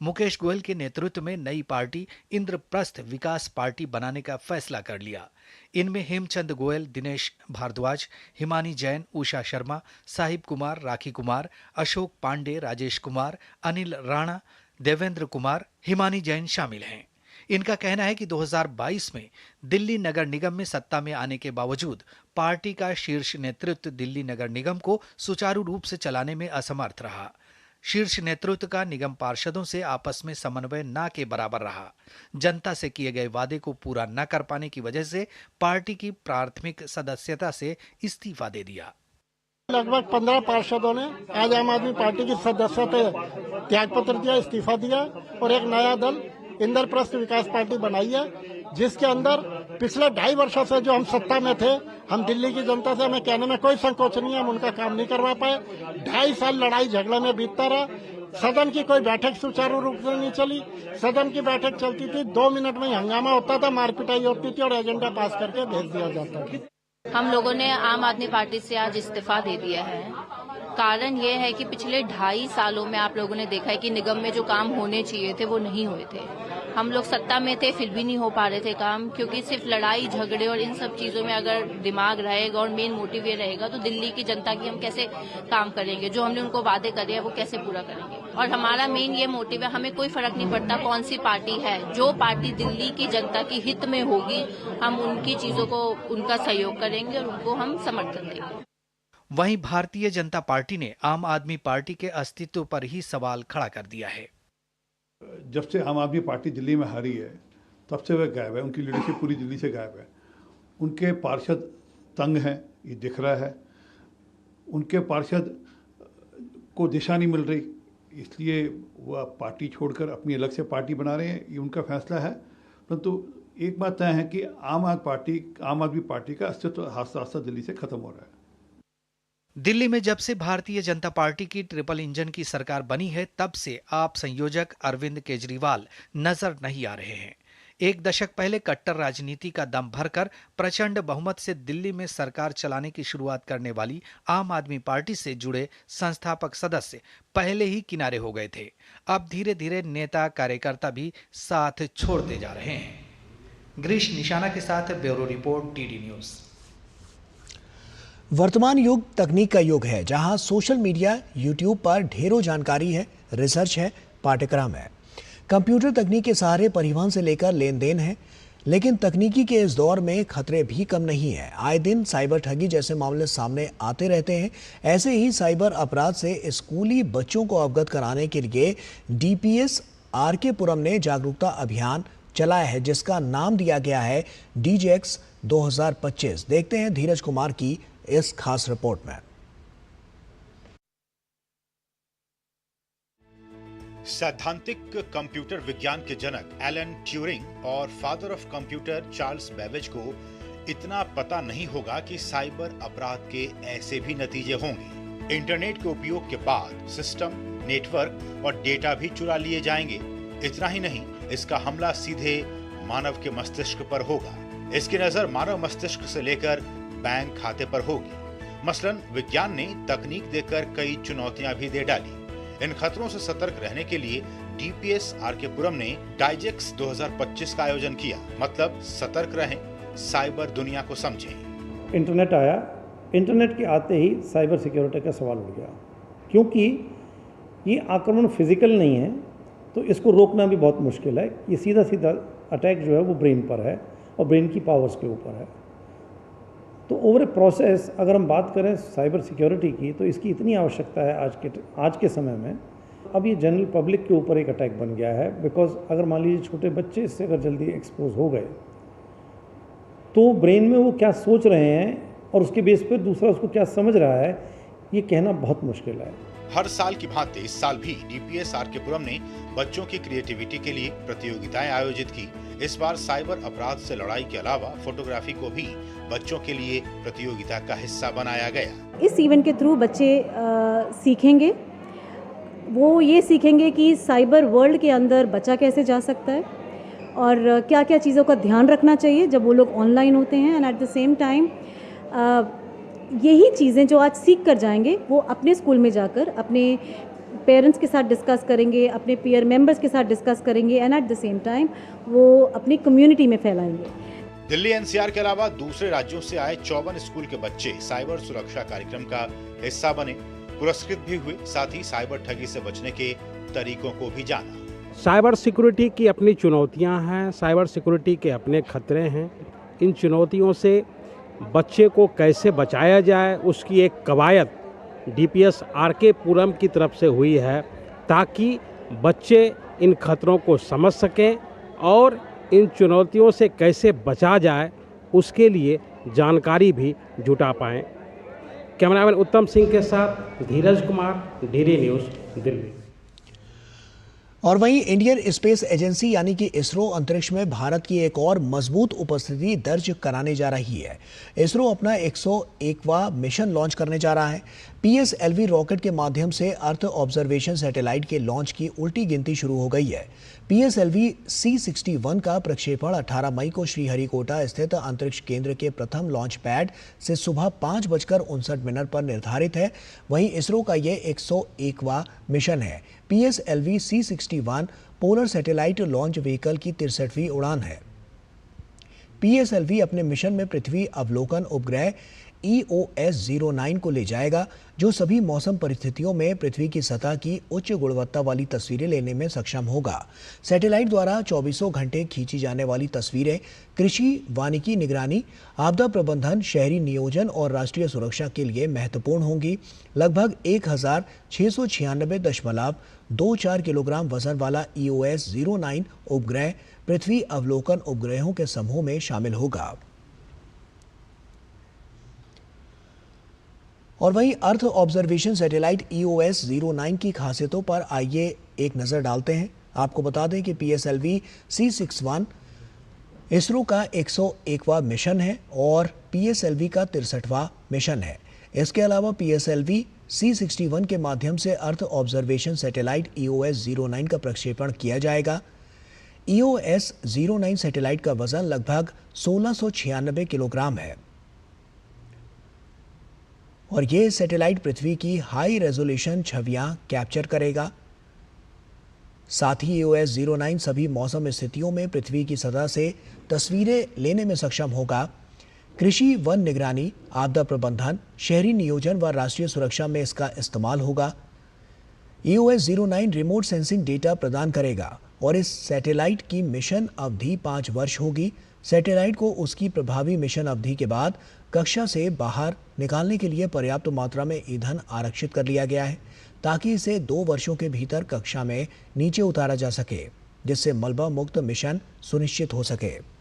मुकेश गोयल के नेतृत्व में नई पार्टी इंद्रप्रस्थ विकास पार्टी बनाने का फैसला कर लिया। इनमें हेमचंद गोयल, दिनेश भारद्वाज, हिमानी जैन, उषा शर्मा, साहिब कुमार, राखी कुमार, अशोक पांडे, राजेश कुमार, अनिल राणा, देवेंद्र कुमार, हिमानी जैन शामिल हैं। इनका कहना है कि 2022 में दिल्ली नगर निगम में सत्ता में आने के बावजूद पार्टी का शीर्ष नेतृत्व दिल्ली नगर निगम को सुचारू रूप से चलाने में असमर्थ रहा। शीर्ष नेतृत्व का निगम पार्षदों से आपस में समन्वय न के बराबर रहा। जनता से किए गए वादे को पूरा न कर पाने की वजह से पार्टी की प्राथमिक सदस्यता से इस्तीफा दे दिया। लगभग 15 पार्षदों ने आज आम आदमी पार्टी की सदस्यता त्यागपत्र दिया, इस्तीफा दिया और एक नया दल इंद्रप्रस्थ विकास पार्टी बनाई है, जिसके अंदर पिछले 2.5 वर्षों से जो हम सत्ता में थे, हम दिल्ली की जनता से हमें कहने में कोई संकोच नहीं है, हम उनका काम नहीं करवा पाए। 2.5 साल लड़ाई झगड़े में बीतता रहा। सदन की कोई बैठक सुचारू रूप से नहीं चली। सदन की बैठक चलती थी, 2 मिनट में हंगामा होता था, मारपिटाई होती थी और एजेंडा पास करके भेज दिया जाता था। हम लोगों ने आम आदमी पार्टी से आज इस्तीफा दे दिया है। कारण ये है कि पिछले 2.5 सालों में आप लोगों ने देखा है कि निगम में जो काम होने चाहिए थे वो नहीं हुए थे। हम लोग सत्ता में थे फिर भी नहीं हो पा रहे थे काम, क्योंकि सिर्फ लड़ाई झगड़े और इन सब चीजों में अगर दिमाग रहेगा और मेन मोटिव ये रहेगा तो दिल्ली की जनता की हम कैसे काम करेंगे, जो हमने उनको वादे करे हैं वो कैसे पूरा करेंगे। और हमारा मेन ये मोटिव है, हमें कोई फर्क नहीं पड़ता कौन सी पार्टी है, जो पार्टी दिल्ली की जनता की हित में होगी हम उनकी चीजों को उनका सहयोग करेंगे और उनको हम समर्थन देंगे। वहीं भारतीय जनता पार्टी ने आम आदमी पार्टी के अस्तित्व पर ही सवाल खड़ा कर दिया है। जब से आम आदमी पार्टी दिल्ली में हारी है तब से वह गायब है, उनकी लीडरशिप पूरी दिल्ली से गायब है। उनके पार्षद तंग हैं, ये दिख रहा है। उनके पार्षद को दिशा नहीं मिल रही, इसलिए वह पार्टी छोड़कर अपनी अलग से पार्टी बना रहे हैं, ये उनका फैसला है। परंतु एक बात तय है कि आम आदमी पार्टी का अस्तित्व हाथ दिल्ली से खत्म हो रहा है। दिल्ली में जब से भारतीय जनता पार्टी की ट्रिपल इंजन की सरकार बनी है, तब से आप संयोजक अरविंद केजरीवाल नजर नहीं आ रहे हैं। 1 दशक पहले कट्टर राजनीति का दम भरकर प्रचंड बहुमत से दिल्ली में सरकार चलाने की शुरुआत करने वाली आम आदमी पार्टी से जुड़े संस्थापक सदस्य पहले ही किनारे हो गए थे। अब धीरे धीरे नेता कार्यकर्ता भी साथ छोड़ते जा रहे हैं। गिरीश निशाना के साथ ब्यूरो रिपोर्ट, टीडी न्यूज। वर्तमान युग तकनीक का युग है, जहां सोशल मीडिया, यूट्यूब पर ढेरों जानकारी है, रिसर्च है, पाठ्यक्रम है। कंप्यूटर तकनीक के सहारे परिवहन से लेकर लेन देन है। लेकिन तकनीकी के इस दौर में खतरे भी कम नहीं है। आए दिन साइबर ठगी जैसे मामले सामने आते रहते हैं। ऐसे ही साइबर अपराध से स्कूली बच्चों को अवगत कराने के लिए DPS RK पुरम ने जागरूकता अभियान चलाया है, जिसका नाम दिया गया है DJX 2025। देखते हैं धीरज कुमार की इस खास रिपोर्ट में। सैद्धांतिक कंप्यूटर विज्ञान के जनक एलन ट्यूरिंग और father of computer Charles Babbage को इतना पता नहीं होगा कि साइबर अपराध के ऐसे भी नतीजे होंगे। इंटरनेट के उपयोग के बाद सिस्टम, नेटवर्क और डेटा भी चुरा लिए जाएंगे। इतना ही नहीं, इसका हमला सीधे मानव के मस्तिष्क पर होगा। इसकी नजर मानव मस्तिष्क से लेकर बैंक खाते पर होगी। मसलन विज्ञान ने तकनीक देकर कई चुनौतियां भी दे डाली। इन खतरों से सतर्क रहने के लिए DPS RK पुरम ने DJX 2025 का आयोजन किया। मतलब सतर्क रहें, साइबर दुनिया को समझें। इंटरनेट आया, इंटरनेट के आते ही साइबर सिक्योरिटी का सवाल उठ गया, क्योंकि ये आक्रमण फिजिकल नहीं है तो इसको रोकना भी बहुत मुश्किल है। ये सीधा सीधा अटैक जो है वो ब्रेन पर है और ब्रेन की पावर्स के ऊपर है। तो ओवर ए प्रोसेस अगर हम बात करें साइबर सिक्योरिटी की, तो इसकी इतनी आवश्यकता है आज के समय में। अब ये जनरल पब्लिक के ऊपर एक अटैक बन गया है, बिकॉज अगर मान लीजिए छोटे बच्चे इससे अगर जल्दी एक्सपोज हो गए तो ब्रेन में वो क्या सोच रहे हैं और उसके बेस पर दूसरा उसको क्या समझ रहा है, ये कहना बहुत मुश्किल है। हर साल की भांति इस साल भी DPS RK पुरम ने बच्चों की क्रिएटिविटी के लिए प्रतियोगिताएं आयोजित की। इस बार साइबर अपराध से लड़ाई के अलावा फोटोग्राफी को भी बच्चों के लिए प्रतियोगिता का हिस्सा बनाया गया। इस इवेंट के थ्रू बच्चे सीखेंगे, वो ये सीखेंगे कि साइबर वर्ल्ड के अंदर बच्चा कैसे जा सकता है और क्या क्या चीज़ों का ध्यान रखना चाहिए जब वो लोग ऑनलाइन होते हैं। And at the same time यही चीज़ें जो आज सीख कर जाएंगे वो अपने स्कूल में जाकर अपने पेरेंट्स के साथ डिस्कस करेंगे, अपने पीयर मेंबर्स के साथ डिस्कस करेंगे and at the same time वो अपनी कम्युनिटी में फैलाएंगे। दिल्ली NCR के अलावा दूसरे राज्यों से आए 54 स्कूल के बच्चे साइबर सुरक्षा कार्यक्रम का हिस्सा बने, पुरस्कृत भी हुए। साथ ही साइबर ठगी से बचने के तरीकों को भी जाना। साइबर सिक्योरिटी की अपनी चुनौतियां हैं, साइबर सिक्योरिटी के अपने खतरे हैं। इन चुनौतियों से बच्चे को कैसे बचाया जाए, उसकी एक कवायद DPS RK पुरम की तरफ से हुई है, ताकि बच्चे इन खतरों को समझ सकें और इन चुनौतियों से कैसे बचा जाए उसके लिए जानकारी भी जुटा पाएँ। कैमरामैन उत्तम सिंह के साथ धीरज कुमार, DD न्यूज़, दिल्ली। और वहीं इंडियन स्पेस एजेंसी यानी कि इसरो अंतरिक्ष में भारत की एक और मजबूत उपस्थिति दर्ज कराने जा रही है। इसरो अपना 101वां मिशन लॉन्च करने जा रहा है। PSLV रॉकेट के माध्यम से अर्थ ऑब्जर्वेशन सैटेलाइट के लॉन्च की उल्टी गिनती शुरू हो गई है। PSLV C61 का प्रक्षेपण 18 मई को श्रीहरिकोटा स्थित अंतरिक्ष केंद्र के प्रथम लॉन्च पैड से सुबह 5:59 पर निर्धारित है। वहीं इसरो का ये 101वां मिशन है। PSLV C61 polar satellite launch vehicle की 63वीं उड़ान है। PSLV अपने मिशन में पृथ्वी अवलोकन उपग्रह EOS-09 को ले जाएगा, जो सभी मौसम परिस्थितियों में पृथ्वी की सतह की उच्च गुणवत्ता वाली तस्वीरें लेने में सक्षम होगा। सैटेलाइट द्वारा 24 घंटे खींची जाने वाली तस्वीरें कृषि, वानिकी निगरानी, आपदा प्रबंधन, शहरी नियोजन और राष्ट्रीय सुरक्षा के लिए महत्वपूर्ण होंगी। लगभग 1696.24 किलोग्राम वजन वाला EOS-09 उपग्रह पृथ्वी अवलोकन उपग्रहों के समूह में शामिल होगा। और वहीं अर्थ ऑब्जर्वेशन सैटेलाइट EOS-09 की खासियतों पर आइए एक नज़र डालते हैं। आपको बता दें कि PSLV C61 इसरो का 101वां मिशन है और PSLV का 63वां मिशन है। इसके अलावा PSLV C61 के माध्यम से अर्थ ऑब्जर्वेशन सैटेलाइट EOS-09 का प्रक्षेपण किया जाएगा। EOS-09 सैटेलाइट का वजन लगभग 1696 किलोग्राम है और ये सैटेलाइट पृथ्वी की हाई रेजोल्यूशन छवियां कैप्चर करेगा। साथ ही EOS-09 सभी मौसम स्थितियों में पृथ्वी की सतह से तस्वीरें लेने में सक्षम होगा। कृषि, वन निगरानी, आपदा प्रबंधन, शहरी नियोजन व राष्ट्रीय सुरक्षा में इसका इस्तेमाल होगा। EOS-09 रिमोट सेंसिंग डेटा प्रदान करेगा और इस सैटेलाइट की मिशन अवधि 5 वर्ष होगी। सैटेलाइट को उसकी प्रभावी मिशन अवधि के बाद कक्षा से बाहर निकालने के लिए पर्याप्त मात्रा में ईंधन आरक्षित कर लिया गया है, ताकि इसे 2 वर्षों के भीतर कक्षा में नीचे उतारा जा सके, जिससे मलबा मुक्त मिशन सुनिश्चित हो सके।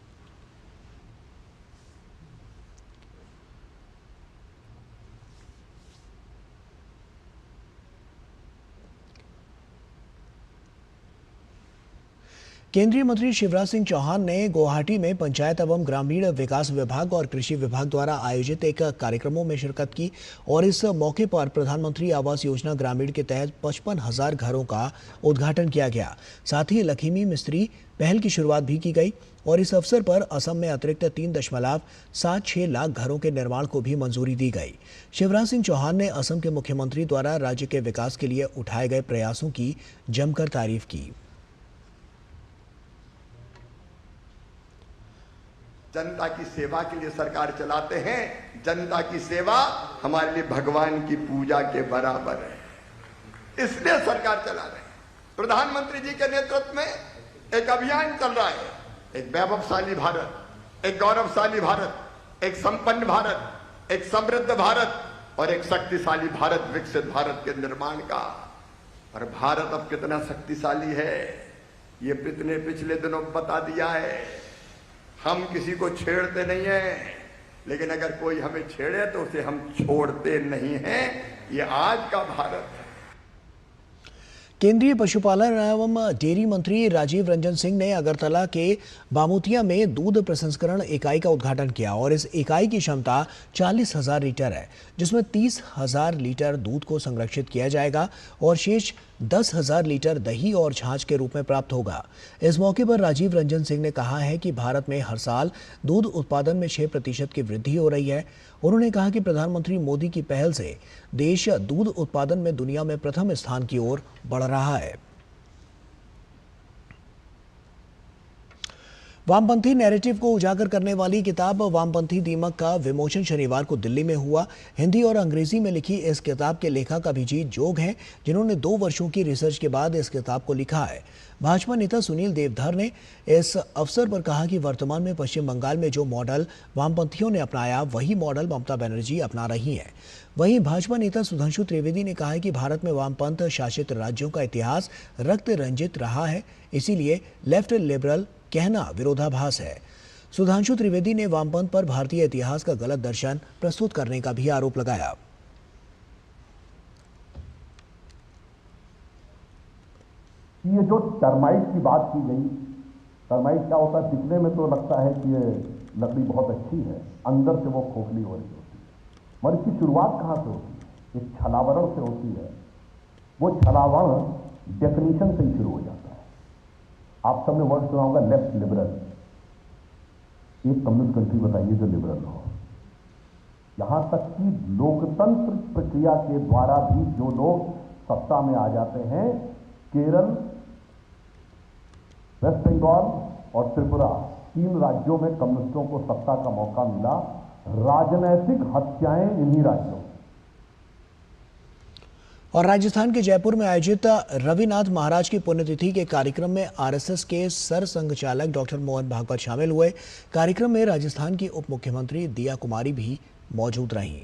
केंद्रीय मंत्री शिवराज सिंह चौहान ने गुवाहाटी में पंचायत एवं ग्रामीण विकास विभाग और कृषि विभाग द्वारा आयोजित एक कार्यक्रमों में शिरकत की और इस मौके पर प्रधानमंत्री आवास योजना ग्रामीण के तहत 55,000 घरों का उद्घाटन किया गया। साथ ही लखीमी मिस्त्री पहल की शुरुआत भी की गई और इस अवसर पर असम में अतिरिक्त 3.76 लाख घरों के निर्माण को भी मंजूरी दी गई। शिवराज सिंह चौहान ने असम के मुख्यमंत्री द्वारा राज्य के विकास के लिए उठाए गए प्रयासों की जमकर तारीफ की। जनता की सेवा के लिए सरकार चलाते हैं। जनता की सेवा हमारे लिए भगवान की पूजा के बराबर है, इसलिए सरकार चला रहे हैं। प्रधानमंत्री जी के नेतृत्व में एक अभियान चल रहा है, एक वैभवशाली भारत, एक गौरवशाली भारत, एक संपन्न भारत, एक समृद्ध भारत और एक शक्तिशाली भारत, विकसित भारत के निर्माण का। और भारत अब कितना शक्तिशाली है ये पिछले दिनों बता दिया है। हम किसी को छेड़ते नहीं हैं, लेकिन अगर कोई हमें छेड़े तो उसे हम छोड़ते नहीं हैं। ये आज का भारत है। केंद्रीय पशुपालन एवं डेयरी मंत्री राजीव रंजन सिंह ने अगरतला के बामुतिया में दूध प्रसंस्करण इकाई का उद्घाटन किया और इस इकाई की क्षमता 40,000 लीटर है, जिसमें 30,000 लीटर दूध को संरक्षित किया जाएगा और शेष 10,000 लीटर दही और छाछ के रूप में प्राप्त होगा। इस मौके पर राजीव रंजन सिंह ने कहा है कि भारत में हर साल दूध उत्पादन में 6% की वृद्धि हो रही है। उन्होंने कहा कि प्रधानमंत्री मोदी की पहल से देश दूध उत्पादन में दुनिया में प्रथम स्थान की ओर बढ़ रहा है। वामपंथी नैरेटिव को उजागर करने वाली किताब वामपंथी दीमक का विमोचन शनिवार को दिल्ली में हुआ। हिंदी और अंग्रेजी में लिखी इस किताब के लेखक अभिजीत जोग हैं, जिन्होंने 2 वर्षों की रिसर्च के बाद इस किताब को लिखा है। भाजपा नेता सुनील देवधर ने इस अवसर पर कहा कि वर्तमान में पश्चिम बंगाल में जो मॉडल वामपंथियों ने अपनाया, वही मॉडल ममता बनर्जी अपना रही हैं। वहीं भाजपा नेता सुधांशु त्रिवेदी ने कहा है कि भारत में वामपंथ शासित राज्यों का इतिहास रक्त रंजित रहा है, इसीलिए लेफ्ट लिबरल कहना विरोधाभास है। सुधांशु त्रिवेदी ने वामपंथ पर भारतीय इतिहास का गलत दर्शन प्रस्तुत करने का भी आरोप लगाया। ये जो टर्माइट की बात की गई, टर्माइट क्या होता है? दिखने में तो लगता है कि ये लकड़ी बहुत अच्छी है, अंदर से वो खोखली हो रही होती है। मगर इसकी शुरुआत कहाँ से होती है? एक छलावरण से होती है। वो छलावरण डेफिनेशन से ही शुरू हो जाता है। आप सबने वर्ड सुना होगा लेफ्ट लिबरल। एक कम्युनिस्ट कंट्री बताइए जो लिबरल हो। यहां तक कि लोकतंत्र प्रक्रिया के द्वारा भी जो लोग सत्ता में आ जाते हैं, केरल, वेस्ट बंगाल और त्रिपुरा, 3 राज्यों में कम्युनिस्टों को सत्ता का मौका मिला। राजनैतिक हत्याएं इन्हीं राज्यों। और राजस्थान के जयपुर में आयोजित रविनाथ महाराज की पुण्यतिथि के कार्यक्रम में आरएसएस के सरसंघचालक डॉक्टर मोहन भागवत शामिल हुए। कार्यक्रम में राजस्थान की उप मुख्यमंत्री दिया कुमारी भी मौजूद रहीं।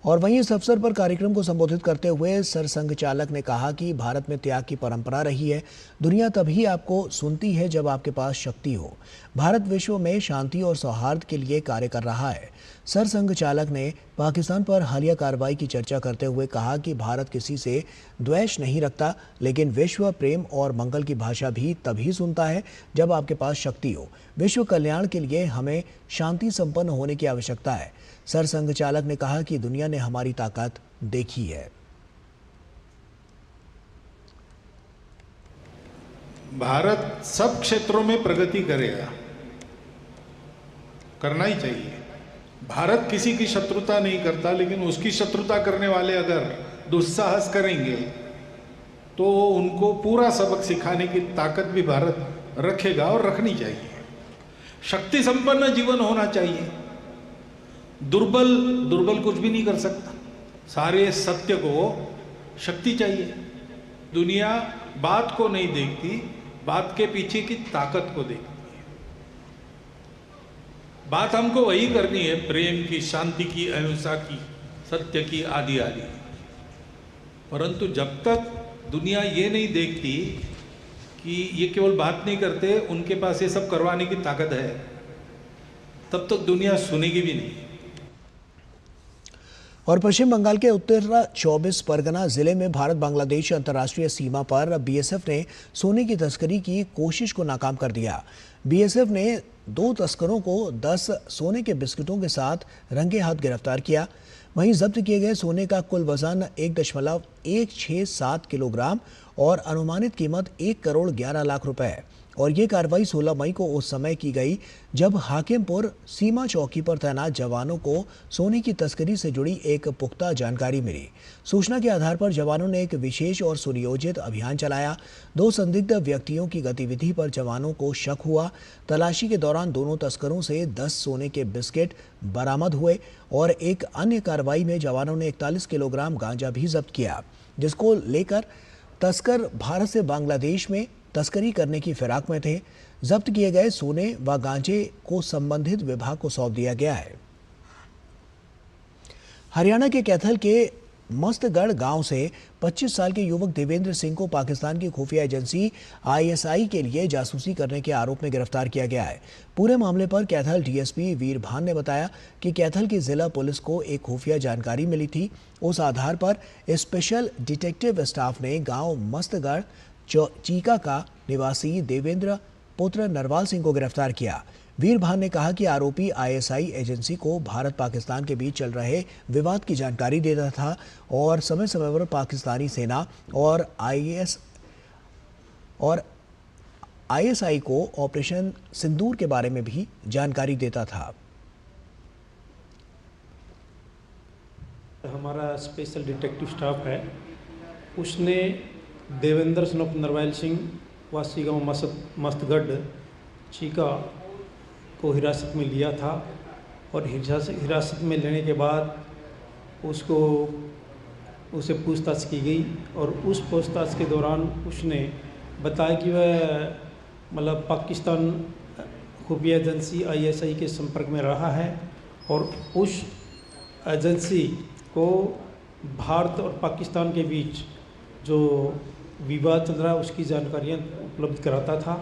और वहीं इस अवसर पर कार्यक्रम को संबोधित करते हुए सरसंघ चालक ने कहा कि भारत में त्याग की परंपरा रही है। दुनिया तभी आपको सुनती है जब आपके पास शक्ति हो। भारत विश्व में शांति और सौहार्द के लिए कार्य कर रहा है। सरसंघ चालक ने पाकिस्तान पर हालिया कार्रवाई की चर्चा करते हुए कहा कि भारत किसी से द्वेष नहीं रखता, लेकिन विश्व प्रेम और मंगल की भाषा भी तभी सुनता है जब आपके पास शक्ति हो। विश्व कल्याण के लिए हमें शांति संपन्न होने की आवश्यकता है। सरसंघ चालक ने कहा कि दुनिया ने हमारी ताकत देखी है। भारत सब क्षेत्रों में प्रगति करेगा, करना ही चाहिए। भारत किसी की शत्रुता नहीं करता, लेकिन उसकी शत्रुता करने वाले अगर दुस्साहस करेंगे तो उनको पूरा सबक सिखाने की ताकत भी भारत रखेगा और रखनी चाहिए। शक्ति संपन्न जीवन होना चाहिए। दुर्बल कुछ भी नहीं कर सकता। सारे सत्य को शक्ति चाहिए। दुनिया बात को नहीं देखती, बात के पीछे की ताकत को देखती है। बात हमको वही करनी है, प्रेम की, शांति की, अहिंसा की, सत्य की, आदि आदि। परंतु जब तक दुनिया ये नहीं देखती कि ये केवल बात नहीं करते, उनके पास ये सब करवाने की ताकत है, तब तक दुनिया सुनेगी भी नहीं। और पश्चिम बंगाल के उत्तर 24 परगना जिले में भारत बांग्लादेश अंतर्राष्ट्रीय सीमा पर बीएसएफ ने सोने की तस्करी की कोशिश को नाकाम कर दिया। बीएसएफ ने 2 तस्करों को 10 सोने के बिस्कुटों के साथ रंगे हाथ गिरफ्तार किया। वहीं जब्त किए गए सोने का कुल वजन 1.167 किलोग्राम और अनुमानित कीमत 1 करोड़ 11 लाख रुपए है। और ये कार्रवाई 16 मई को उस समय की गई जब हाकिमपुर सीमा चौकी पर तैनात जवानों को सोने की तस्करी से जुड़ी एक पुख्ता जानकारी मिली। सूचना के आधार पर जवानों ने एक विशेष और सुनियोजित अभियान चलाया। 2 संदिग्ध व्यक्तियों की गतिविधि पर जवानों को शक हुआ। तलाशी के दौरान दोनों तस्करों से 10 सोने के बिस्किट बरामद हुए और एक अन्य कार्रवाई में जवानों ने 41 किलोग्राम गांजा भी जब्त किया, जिसको लेकर तस्कर भारत से बांग्लादेश में तस्करी करने की फिराक में थे। जब्त किए गए सोने व गांजे को संबंधित विभाग को सौंप दिया गया है। हरियाणा के कैथल के मस्तगढ़ गांव से 25 साल के युवक देवेंद्र सिंह को पाकिस्तान की खुफिया एजेंसी आईएसआई के लिए जासूसी करने के आरोप में गिरफ्तार किया गया है। पूरे मामले पर कैथल डीएसपी वीरभान ने बताया कि कैथल की जिला पुलिस को एक खुफिया जानकारी मिली थी। उस आधार पर स्पेशल डिटेक्टिव स्टाफ ने गांव मस्तगढ़ चीका का निवासी देवेंद्र पुत्र नरवाल सिंह को गिरफ्तार किया। वीरभान ने कहा कि आरोपी आईएसआई एजेंसी को भारत पाकिस्तान के बीच चल रहे विवाद की जानकारी देता था और समय समय पर पाकिस्तानी सेना और आईएसआई को ऑपरेशन सिंदूर के बारे में भी जानकारी देता था। हमारा स्पेशल डिटेक्टिव स्टाफ है, उसने देवेंद्र सन ऑफ नरवाल सिंह वासी गांव मस्तगढ़ चीका को हिरासत में लिया था और हिरासत में लेने के बाद उसे पूछताछ की गई और उस पूछताछ के दौरान उसने बताया कि वह मतलब पाकिस्तान खुफिया एजेंसी ISI के संपर्क में रहा है और उस एजेंसी को भारत और पाकिस्तान के बीच जो विवाद चल रहा है उसकी जानकारियाँ उपलब्ध कराता था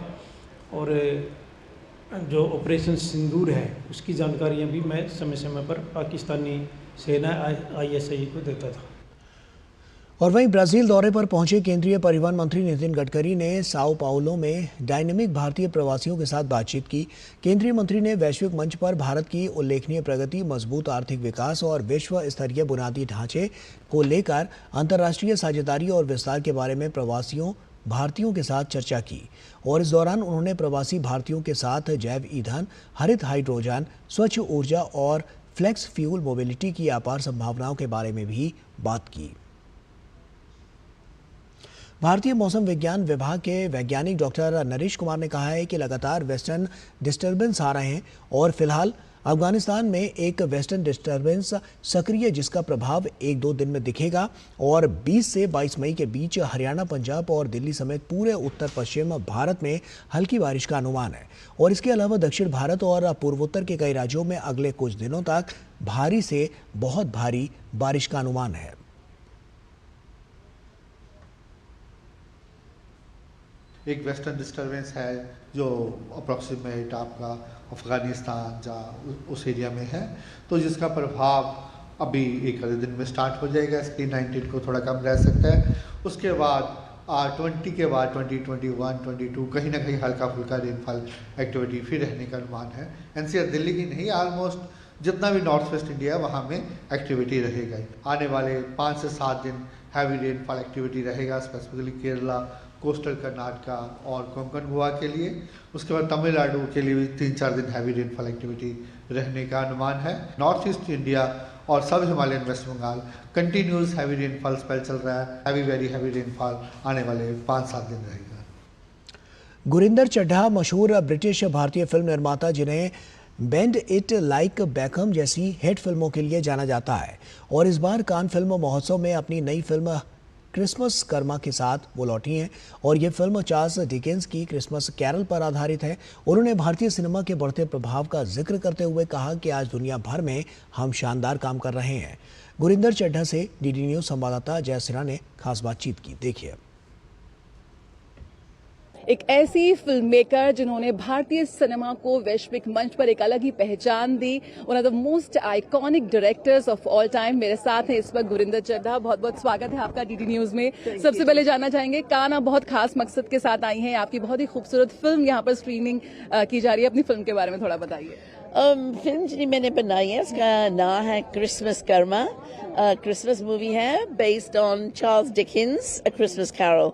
और जो ऑपरेशन सिंदूर है उसकी जानकारियाँ भी मैं समय समय पर पाकिस्तानी सेना ISI को देता था। और वहीं ब्राजील दौरे पर पहुंचे केंद्रीय परिवहन मंत्री नितिन गडकरी ने साओ पाउलो में डायनेमिक भारतीय प्रवासियों के साथ बातचीत की। केंद्रीय मंत्री ने वैश्विक मंच पर भारत की उल्लेखनीय प्रगति, मजबूत आर्थिक विकास और विश्व स्तरीय बुनियादी ढांचे को लेकर अंतर्राष्ट्रीय साझेदारी और विस्तार के बारे में प्रवासियों भारतीयों के साथ चर्चा की। और इस दौरान उन्होंने प्रवासी भारतीयों के साथ जैव ईंधन, हरित हाइड्रोजन, स्वच्छ ऊर्जा और फ्लेक्स फ्यूल मोबिलिटी की अपार संभावनाओं के बारे में भी बात की। भारतीय मौसम विज्ञान विभाग के वैज्ञानिक डॉक्टर नरेश कुमार ने कहा है कि लगातार वेस्टर्न डिस्टर्बेंस आ रहे हैं और फिलहाल अफगानिस्तान में एक वेस्टर्न डिस्टर्बेंस सक्रिय है जिसका प्रभाव 1-2 दिन में दिखेगा और 20 से 22 मई के बीच हरियाणा, पंजाब और दिल्ली समेत पूरे उत्तर पश्चिम भारत में हल्की बारिश का अनुमान है। और इसके अलावा दक्षिण भारत और पूर्वोत्तर के कई राज्यों में अगले कुछ दिनों तक भारी से बहुत भारी बारिश का अनुमान है। एक वेस्टर्न डिस्टर्बेंस है जो अप्रॉक्सीमेट आपका अफ़गानिस्तान या उस एरिया में है, तो जिसका प्रभाव अभी एक आधे दिन में स्टार्ट हो जाएगा। इसकी 19 को थोड़ा कम रह सकता है। उसके बाद 20 के बाद 20, 21, 22 कहीं ना कहीं हल्का फुल्का रेनफॉल एक्टिविटी फिर रहने का अनुमान है। NCR दिल्ली की नहीं, ऑलमोस्ट जितना भी नॉर्थ वेस्ट इंडिया वहाँ में एक्टिविटी रहेगा। आने वाले 5 से 7 दिन हैवी रेनफॉल एक्टिविटी रहेगा, स्पेसिफिकली केरला, कोस्टल कर्नाटका और कोंकण गोवा के लिए। उसके बाद तमिलनाडु के लिए भी 3-4 दिन हैवी रेनफॉल एक्टिविटी रहने का अनुमान है। नॉर्थ ईस्ट इंडिया और सब Himalayan West Bengal continuous heavy rainfall spell चल रहा है। हैवी वेरी हैवी रेनफॉल आने वाले 5-7 दिन रहेगा। गुरिंदर चड्ढा मशहूर ब्रिटिश भारतीय फिल्म निर्माता जिन्हें बेंड इट लाइक बैकहम जैसी हिट फिल्मों के लिए जाना जाता है और इस बार कान फिल्म महोत्सव में अपनी नई फिल्म क्रिसमस कर्मा के साथ वो लौटी हैं और ये फिल्म चार्ल्स डिकेंस की क्रिसमस कैरल पर आधारित है। उन्होंने भारतीय सिनेमा के बढ़ते प्रभाव का जिक्र करते हुए कहा कि आज दुनिया भर में हम शानदार काम कर रहे हैं। गुरिंदर चड्ढा से DD न्यूज संवाददाता जय सिन्हा ने खास बातचीत की, देखिए। एक ऐसी फिल्म मेकर जिन्होंने भारतीय सिनेमा को वैश्विक मंच पर एक अलग ही पहचान दी, one of the most iconic directors of all time मेरे साथ हैं इस वक्त गुरिंदर चड्ढा। बहुत बहुत स्वागत है आपका DD न्यूज में। सबसे पहले जानना चाहेंगे, कान आप बहुत खास मकसद के साथ आई हैं, आपकी बहुत ही खूबसूरत फिल्म यहाँ पर स्क्रीनिंग की जा रही है, अपनी फिल्म के बारे में थोड़ा बताइए। फिल्म जी मैंने बनाई है, उसका नाम है क्रिसमस कर्मा। क्रिसमस मूवी है based on Charles Dickens a Christmas carol.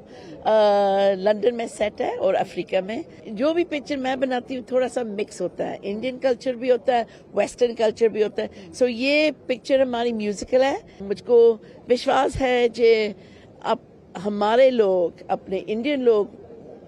London में सेट है और अफ्रीका में। जो भी पिक्चर मैं बनाती हूँ थोड़ा सा मिक्स होता है, इंडियन कल्चर भी होता है, वेस्टर्न कल्चर भी होता है। सो ये पिक्चर हमारी म्यूजिकल है। मुझको विश्वास है कि अब हमारे लोग, अपने इंडियन लोग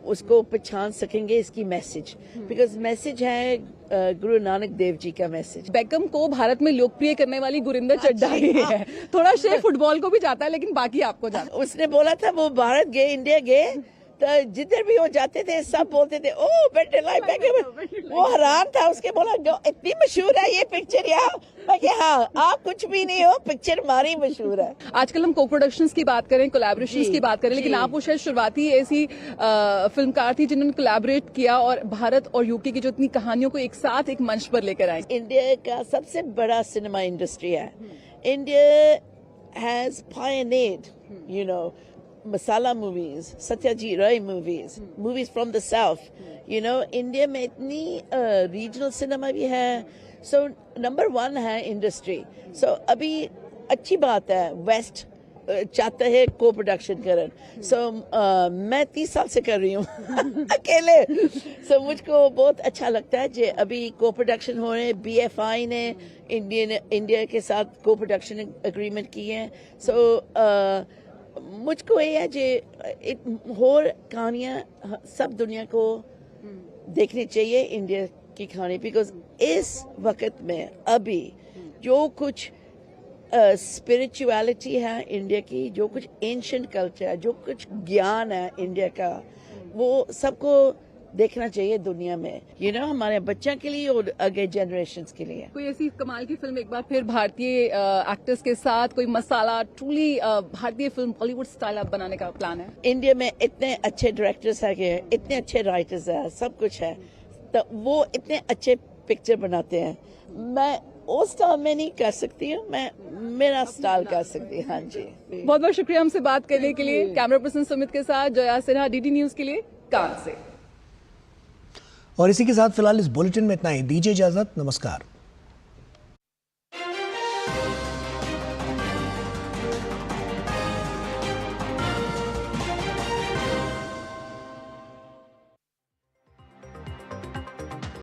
उसको पहचान सकेंगे, इसकी मैसेज, बिकॉज मैसेज है गुरु नानक देव जी का मैसेज। बैकहम को भारत में लोकप्रिय करने वाली गुरिंदर चड्ढा ही है। थोड़ा श्रेय फुटबॉल को भी जाता है लेकिन बाकी आपको जाता है। उसने बोला था वो भारत गए, इंडिया गए, तो जिधर भी वो जाते थे सब बोलते थे ओ बेटे लाइक बैकहम। वो हैरान था, उसके बोला इतनी मशहूर है ये पिक्चर यहाँ। मैं कहा हाँ, आप कुछ भी नहीं हो, पिक्चर हमारी मशहूर है। आजकल हम को प्रोडक्शंस की बात करें, कोलैबोरेशंस की बात करें, लेकिन आप वो शायद शुरुआती ऐसी फिल्मकार थी जिन्होंने कोलैबोरेट किया और भारत और यूके की जो इतनी कहानियों को एक साथ एक मंच पर लेकर आए। इंडिया का सबसे बड़ा सिनेमा इंडस्ट्री है। India has pioneered, you know, masala movies, Satyajit Ray movies, movies from the south. You know, India में इतनी regional cinema भी है. So number 1 है industry. So अभी अच्छी बात है, West चाहता है को प्रोडक्शन करन। So मैं 30 साल से कर रही हूँ अकेले। So मुझको बहुत अच्छा लगता है कि अभी को प्रोडक्शन हो रहे हैं। BFI ने इंडिया के साथ को प्रोडक्शन एग्रीमेंट की है। So मुझको ये है जे एक और कहानियाँ सब दुनिया को देखनी चाहिए इंडिया की कहानी, बिकॉज इस वक्त में अभी जो कुछ स्पिरिचुअलिटी है इंडिया की, जो कुछ एंशिएंट कल्चर है, जो कुछ ज्ञान है इंडिया का, वो सबको देखना चाहिए दुनिया में, हमारे बच्चों के लिए और आगे जनरेशंस के लिए। कोई ऐसी कमाल की फिल्म एक बार फिर भारतीय एक्टर्स के साथ, कोई मसाला ट्रूली भारतीय फिल्म बॉलीवुड स्टाइल आप बनाने का प्लान है? इंडिया में इतने अच्छे डायरेक्टर्स है, इतने अच्छे राइटर्स है, सब कुछ है, तो वो इतने अच्छे पिक्चर बनाते हैं। मैं वो स्टाइल में नहीं कर सकती हूँ, मैं मेरा स्टाइल कर सकती हूँ। हाँ जी, बहुत बहुत शुक्रिया हमसे बात करने के लिए। कैमरा पर्सन सुमित के साथ जया सिन्हा, डीडी न्यूज के लिए कान से। और इसी के साथ फिलहाल इस बुलेटिन में इतना ही। दीजिए इजाजत, नमस्कार।